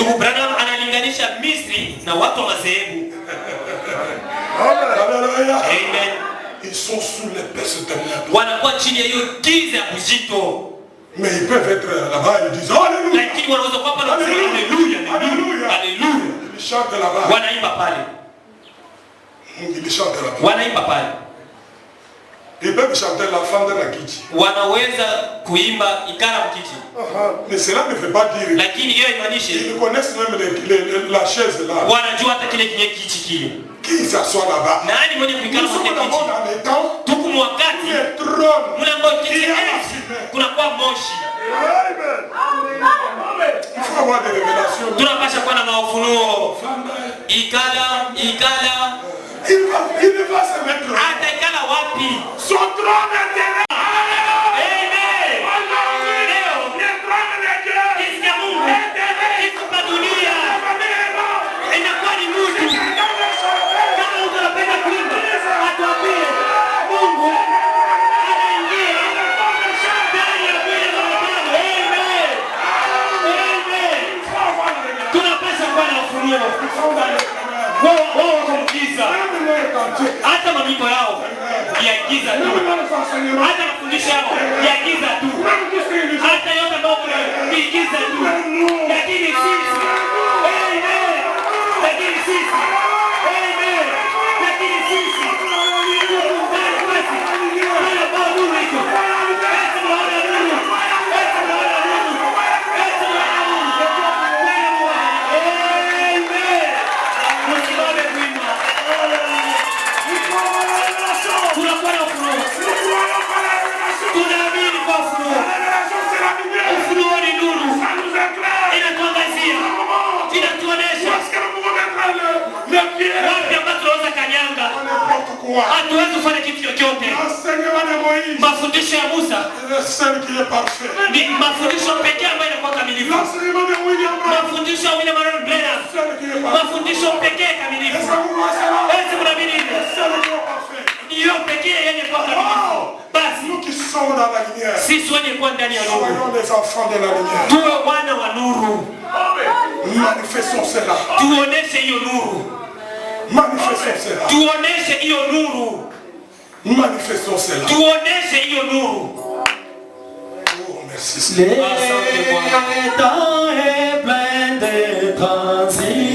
Amen. Ils sont sous l'épée ténèbres. Mais ils peuvent être là-bas et ils disent Alléluia. Alléluia. Alléluia. Ils chantent là-bas. Ils chantent là-bas. Ils peuvent chanter la femme de la kiti. Mais cela ne veut pas dire. Ils connaissent même la chaise là. Qui s'assoit là-bas? Nous sommes d'abord dans les temps. Les trônes. Il y a la fumée. Il faut avoir des révélations. Il va se mettre. Son trône est derrière. hata mamiko yao ya giza tu, hata mafundisho yao ya giza tu, hata yote ambayo ni giza tu, lakini sisi amen, lakini sisi amen, lakini sisi tukubali basi wala bado wiko hatuwezi kufanya kitu chochote. Mafundisho ya Musa ni mafundisho pekee ambayo yanakuwa kamilifu. Mafundisho ya William Marion Branham, mafundisho pekee kamilifu. Eti mnaamini hivyo? Ndiyo pekee yenye kuwa kamilifu. Basi sisi wenye kuwa ndani ya nuru tuwe wana wa nuru. Tuoneshe hiyo nuru. Tuoneshe hiyo nuru. Tuoneshe hiyo nuru. Le temps est plein de transitions.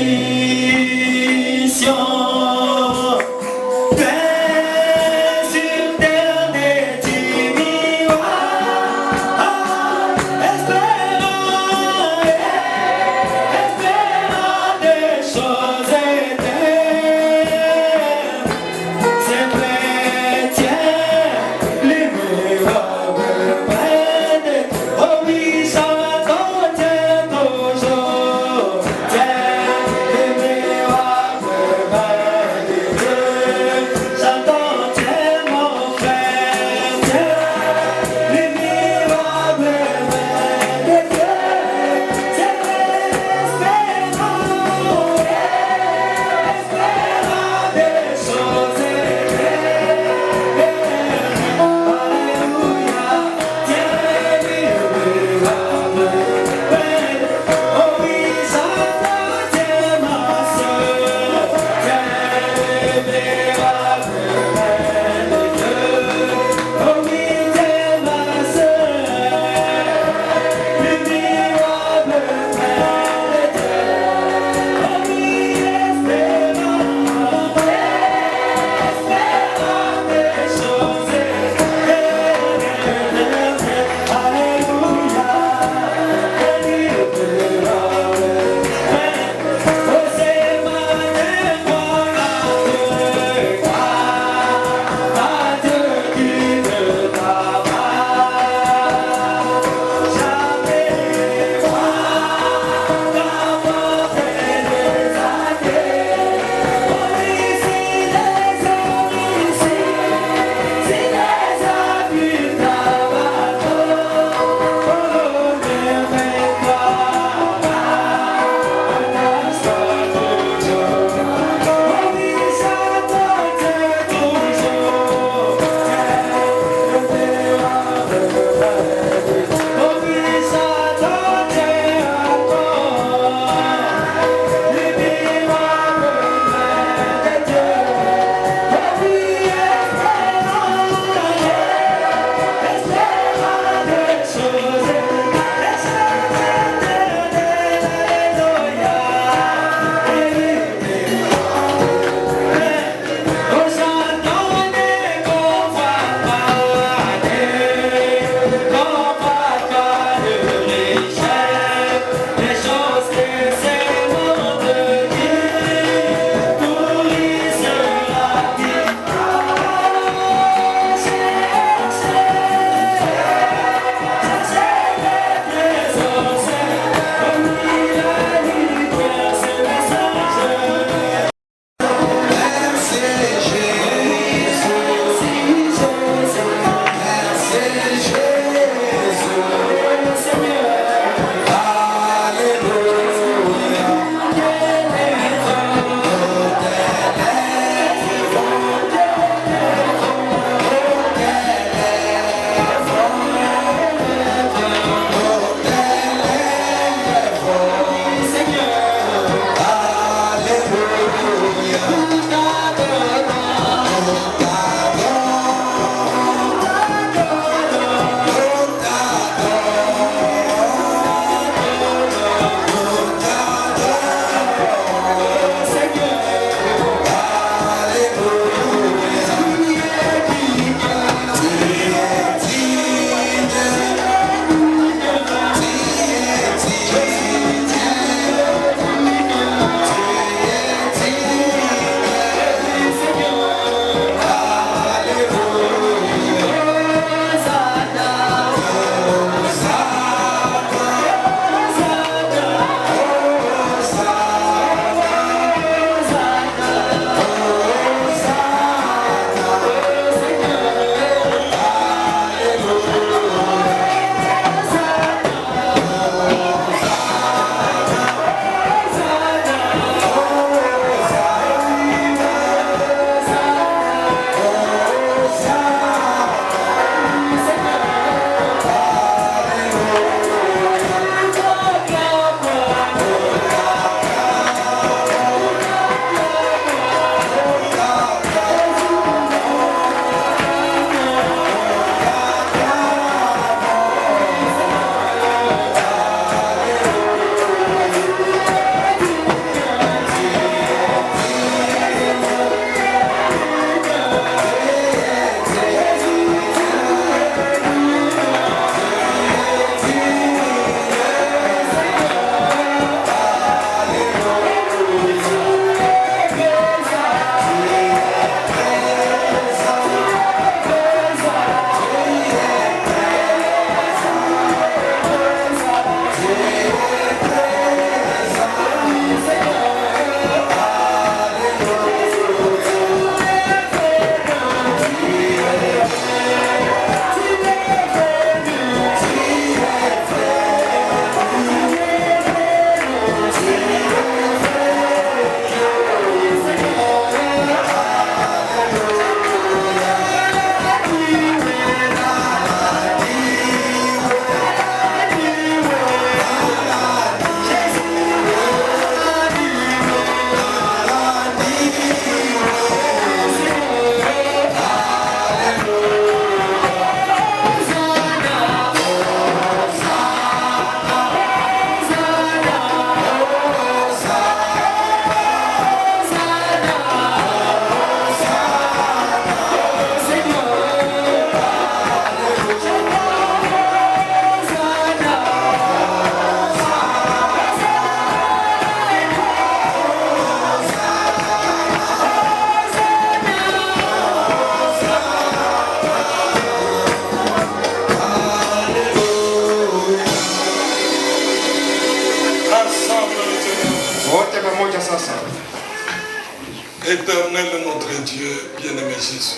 Éternel notre Dieu, bien-aimé Jésus,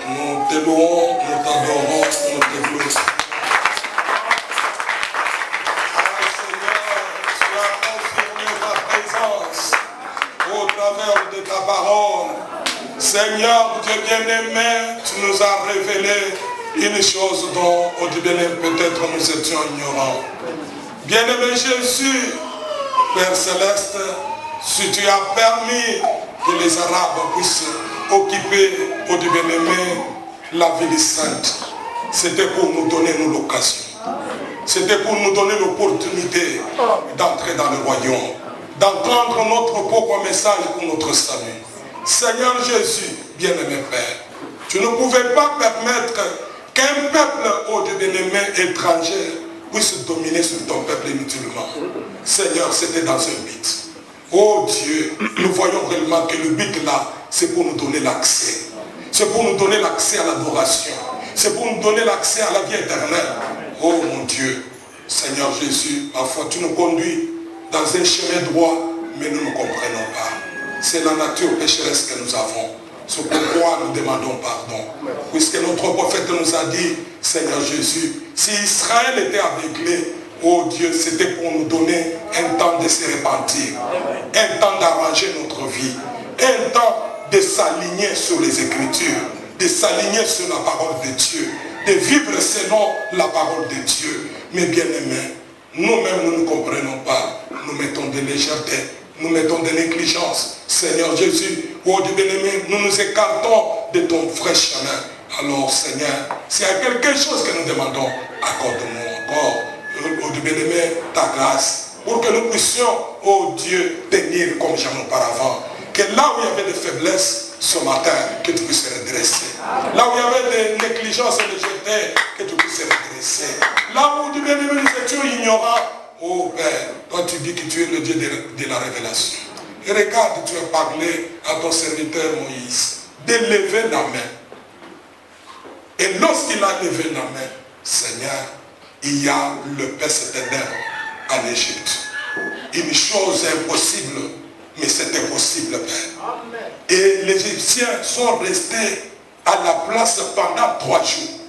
nous te louons, nous t'adorons, nous te glorifions. Au travers de ta parole, Seigneur Dieu bien-aimé, tu nous as révélé une chose dont au début peut-être nous étions ignorants. Bien-aimé Jésus, Père Céleste, si tu as permis que les Arabes puissent occuper au bien-aimé la ville sainte, c'était pour nous donner l'occasion. C'était pour nous donner l'opportunité d'entrer dans le royaume, d'entendre notre propre message pour notre salut. Seigneur Jésus, bien-aimé Père, tu ne pouvais pas permettre qu'un peuple, ô Dieu bien-aimé, étranger, puisse dominer sur ton peuple inutilement. Seigneur, c'était dans un but. Oh Dieu, nous voyons réellement que le but là, c'est pour nous donner l'accès. C'est pour nous donner l'accès à l'adoration. C'est pour nous donner l'accès à la vie éternelle. Oh mon Dieu, Seigneur Jésus, parfois tu nous conduis dans un chemin droit, mais nous ne comprenons pas. C'est la nature pécheresse que nous avons. C'est pourquoi nous demandons pardon. Puisque notre prophète nous a dit, Seigneur Jésus, si Israël était aveuglé, oh Dieu, c'était pour nous donner un temps de se repentir, un temps d'arranger notre vie, un temps de s'aligner sur les Écritures, de s'aligner sur la parole de Dieu, de vivre selon la parole de Dieu. Mais bien aimés, nous-mêmes nous ne comprenons pas. Nous mettons de légèreté, nous mettons de négligence. Seigneur Jésus, oh Dieu bien-aimé, nous nous écartons de ton vrai chemin. Alors Seigneur, s'il y a quelque chose que nous demandons, accorde-nous encore, oh Dieu bien-aimé, ta grâce, pour que nous puissions, oh Dieu, tenir comme jamais auparavant. Que là où il y avait des faiblesses, ce matin, que tu puisses redresser. Là où il y avait des négligences et des légèretés, que tu puisses redresser. Là où, Dieu bien-aimé, nous étions ignorants, oh Père, toi tu dis que tu es le Dieu de la révélation. Et regarde, tu as parlé à ton serviteur Moïse d'élever la main. Et lorsqu'il a levé la main, Seigneur, il y a le peste ténèbres en Égypte. Une chose impossible, mais c'était possible, Père. Et les Égyptiens sont restés à la place pendant 3 jours.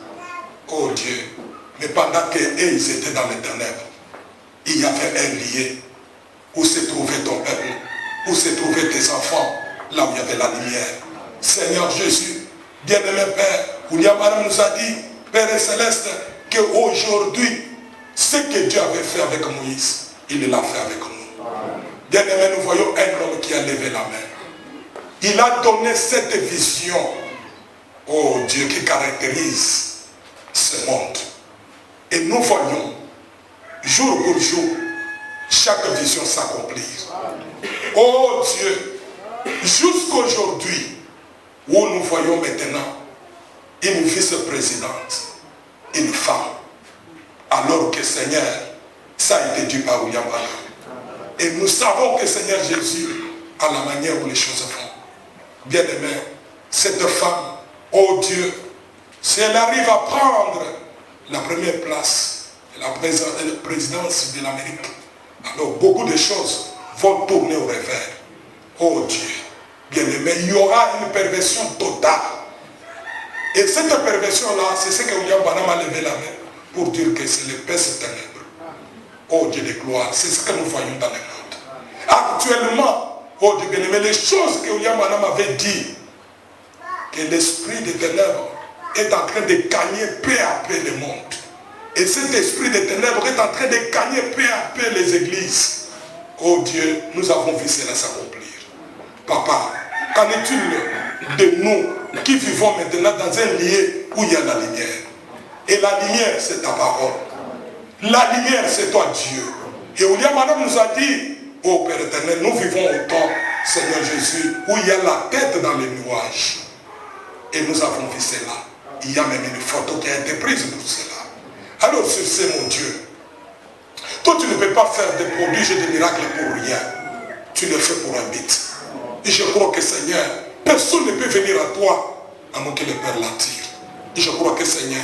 Oh Dieu, mais pendant qu'eux, ils étaient dans les ténèbres, il y avait un lieu où se trouvait ton peuple, où se trouvaient tes enfants, là où il y avait la lumière. Seigneur Jésus, bien-aimé Père, William Madame nous a dit, Père Céleste, qu'aujourd'hui, ce que Dieu avait fait avec Moïse, il l'a fait avec nous. Bien-aimé, nous voyons un homme qui a levé la main. Il a donné cette vision, oh Dieu, qui caractérise ce monde. Et nous voyons, jour pour jour, chaque vision s'accomplir. Oh Dieu, jusqu'aujourd'hui, où nous voyons maintenant une vice-présidente, une femme, alors que Seigneur, ça a été dû par William Branham. Et nous savons que Seigneur Jésus, à la manière où les choses vont, bien aimé, cette femme, oh Dieu, si elle arrive à prendre la première place, la présidence de l'Amérique, alors beaucoup de choses vont tourner au revers. Oh Dieu, bien aimé, il y aura une perversion totale. Et cette perversion-là, c'est ce que William Branham a levé la main pour dire que c'est le peste ténèbres. Oh Dieu de gloire, c'est ce que nous voyons dans le monde. Actuellement, oh Dieu bien aimé, les choses que William Branham avait dit, que l'esprit des ténèbres est en train de gagner peu à peu le monde. Et cet esprit des ténèbres est en train de gagner peu à peu les églises. Oh Dieu, nous avons vu cela s'accomplir. Papa, qu'en est-il de nous qui vivons maintenant dans un lieu où il y a la lumière? Et la lumière, c'est ta parole. La lumière, c'est toi Dieu. Et William Branham nous a dit, oh Père éternel, nous vivons au temps, Seigneur Jésus, où il y a la tête dans les nuages. Et nous avons vu cela. Il y a même une photo qui a été prise pour cela. Alors c'est mon Dieu. Toi tu ne peux pas faire des prodiges et des miracles pour rien. Tu le fais pour un but. Et je crois que Seigneur, personne ne peut venir à toi à moins que le Père l'attire. Et je crois que Seigneur,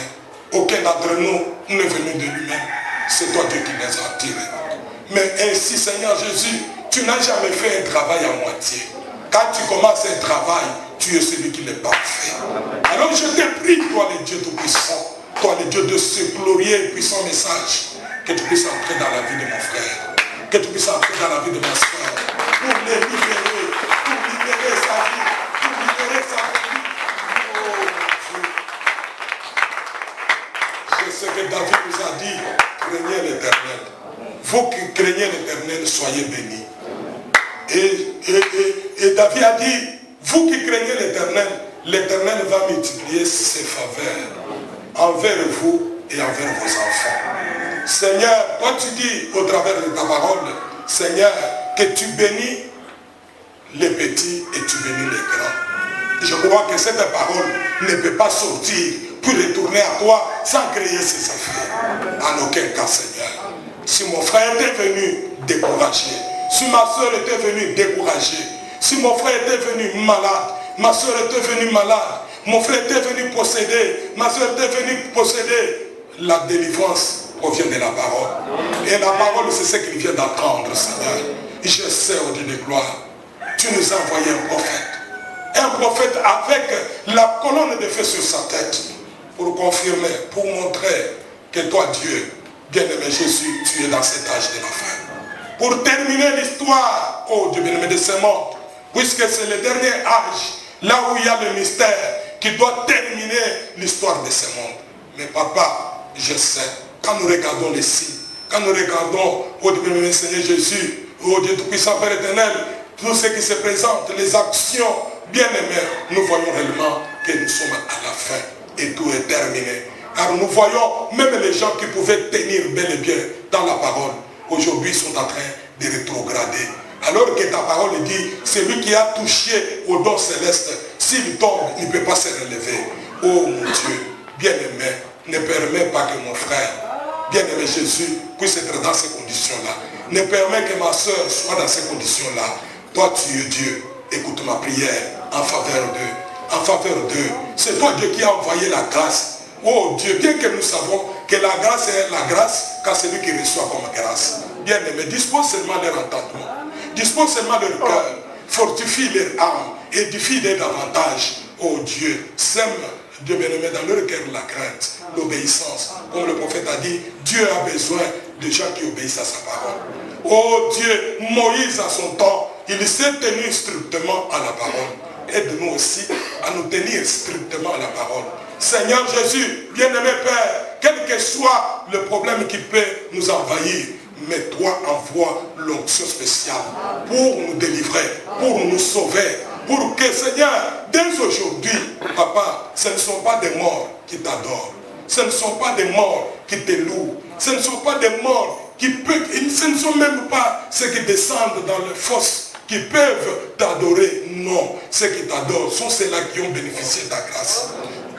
aucun d'entre nous n'est venu de lui-même. C'est toi Dieu qui les a attirés. Mais ainsi Seigneur Jésus, tu n'as jamais fait un travail à moitié. Quand tu commences un travail, tu es celui qui n'est pas fait. Alors je te prie, toi le Dieu Tout-Puissant, toi le Dieu de ce glorieux et puissant message, que tu puisses entrer dans la vie de mon frère, que tu puisses entrer dans la vie de ma soeur, pour les libérer, pour libérer sa vie, pour libérer sa famille. Oh Dieu. Je sais que David nous a dit, craignez l'Éternel. Vous qui craignez l'Éternel, soyez bénis. Et David a dit, vous qui craignez l'Éternel, l'Éternel va multiplier ses faveurs envers vous et envers vos enfants. Seigneur, toi tu dis au travers de ta parole, Seigneur, que tu bénis les petits et tu bénis les grands. Je crois que cette parole ne peut pas sortir pour retourner à toi sans créer ses effets. En aucun cas, Seigneur. Si mon frère était venu découragé, si ma soeur était venue découragée, si mon frère était venu malade, ma soeur était venue malade, mon frère était venu posséder, ma soeur était venue posséder, la délivrance provient de la parole. Et la parole, c'est ce qu'il vient d'entendre, Seigneur. Je sais, au Dieu de gloire, tu nous as envoyé un prophète. Un prophète avec la colonne de feu sur sa tête, pour confirmer, pour montrer que toi, Dieu, bien-aimé Jésus, tu es dans cet âge de la fin. Pour terminer l'histoire, oh Dieu bien-aimé de ce monde, puisque c'est le dernier âge, là où il y a le mystère, qui doit terminer l'histoire de ce monde. Mais papa, je sais, quand nous regardons les signes, quand nous regardons, oh Dieu bien-aimé Seigneur Jésus, oh Dieu tout-puissant Père éternel, tout ce qui se présente, les actions, bien-aimés, nous voyons réellement que nous sommes à la fin et tout est terminé. Car nous voyons même les gens qui pouvaient tenir bel et bien dans la parole, aujourd'hui sont en train de rétrograder. Alors que ta parole dit, celui qui a touché au don céleste, s'il tombe, il ne peut pas se relever. Oh mon Dieu, bien-aimé, ne permets pas que mon frère, bien-aimé Jésus, puisse être dans ces conditions-là. Ne permets que ma soeur soit dans ces conditions-là. Toi, tu es Dieu. Écoute ma prière en faveur d'eux. En faveur d'eux. C'est toi, Dieu, qui a envoyé la grâce. Oh Dieu, bien que nous savons que la grâce est la grâce, car c'est lui qui reçoit comme grâce. Bien-aimé, dispose seulement leur entendement. Dispose seulement leur cœur. Fortifie leur âme. Édifie-les davantage. Oh Dieu, sème, Dieu bien-aimé, dans leur cœur la crainte, l'obéissance. Comme le prophète a dit, Dieu a besoin de gens qui obéissent à sa parole. Oh Dieu, Moïse à son temps, il s'est tenu strictement à la parole. Aide-nous aussi à nous tenir strictement à la parole. Seigneur Jésus, bien-aimé Père, quel que soit le problème qui peut nous envahir, mais toi envoie l'onction spéciale pour nous délivrer, pour nous sauver, pour que Seigneur, dès aujourd'hui, Papa, ce ne sont pas des morts qui t'adorent, ce ne sont pas des morts qui te louent, ce ne sont pas des morts qui peuvent, ce ne sont même pas ceux qui descendent dans les fosses qui peuvent t'adorer. Non, ceux qui t'adorent sont ceux-là qui ont bénéficié de ta grâce.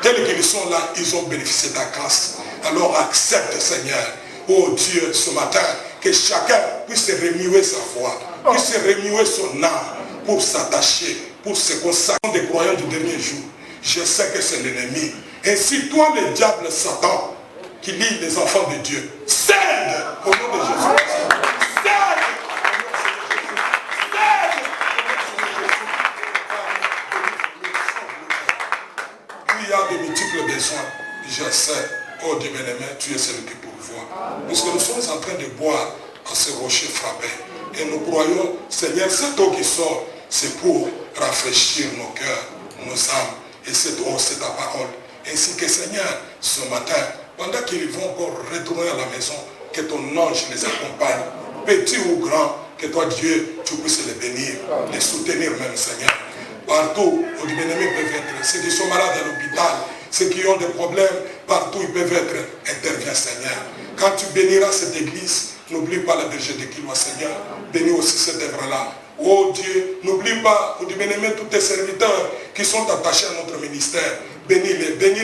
Tels qu'ils sont là, ils ont bénéficié de ta grâce. Alors accepte, Seigneur, oh Dieu, ce matin, que chacun puisse remuer sa foi, puisse remuer son âme pour s'attacher, pour se consacrer des croyants du dernier jour. Je sais que c'est l'ennemi. Ainsi, toi, le diable Satan, qui lie les enfants de Dieu, cède au nom de Jésus. Il y a de multiples besoins. Je sais, oh Dieu bien-aimé, tu es celui qui pourvoit. Puisque nous sommes en train de boire à ce rocher frappé. Et nous croyons, Seigneur, cette eau qui sort, c'est pour rafraîchir nos cœurs, nos âmes. Et cette eau, c'est ta parole. Ainsi que Seigneur, ce matin, pendant qu'ils vont encore retourner à la maison, que ton ange les accompagne, petit ou grand, que toi Dieu, tu puisses les bénir, les soutenir même, Seigneur. Partout où les bien-aimés peuvent être, ceux qui sont malades à l'hôpital, ceux qui ont des problèmes, partout ils peuvent être, interviens Seigneur. Quand tu béniras cette église, n'oublie pas la berger de Kilwa Seigneur, bénis aussi cette œuvre-là. Oh Dieu, n'oublie pas, oh Dieu bien-aimé, tous tes serviteurs qui sont attachés à notre ministère, bénis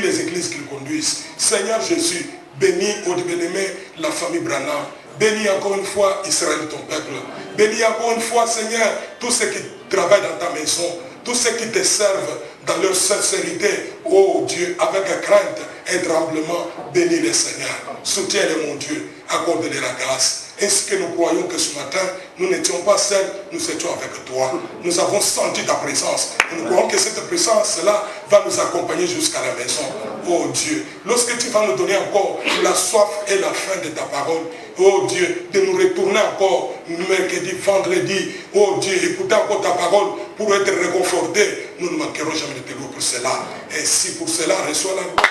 les églises qu'ils conduisent. Seigneur Jésus, bénis, oh Dieu bien-aimé, la famille Branham. Bénis encore une fois Israël, ton peuple. Bénis encore une fois, Seigneur, tous ceux qui travaillent dans ta maison, tous ceux qui te servent dans leur sincérité, oh Dieu, avec crainte et tremblement, bénis les Seigneur. Soutiens-les, mon Dieu, accorde-les la grâce. Est-ce que nous croyons que ce matin, nous n'étions pas seuls, nous étions avec toi. Nous avons senti ta présence. Et nous croyons que cette présence-là va nous accompagner jusqu'à la maison. Oh Dieu, lorsque tu vas nous donner encore la soif et la faim de ta parole, oh Dieu, de nous retourner encore mercredi, vendredi, oh Dieu, écouter encore ta parole pour être réconfortés, nous ne manquerons jamais de te louer pour cela. Et si pour cela, reçois la gloire.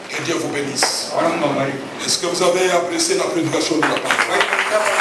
Que Dieu vous bénisse. Est-ce que vous avez apprécié la prédication de la parole?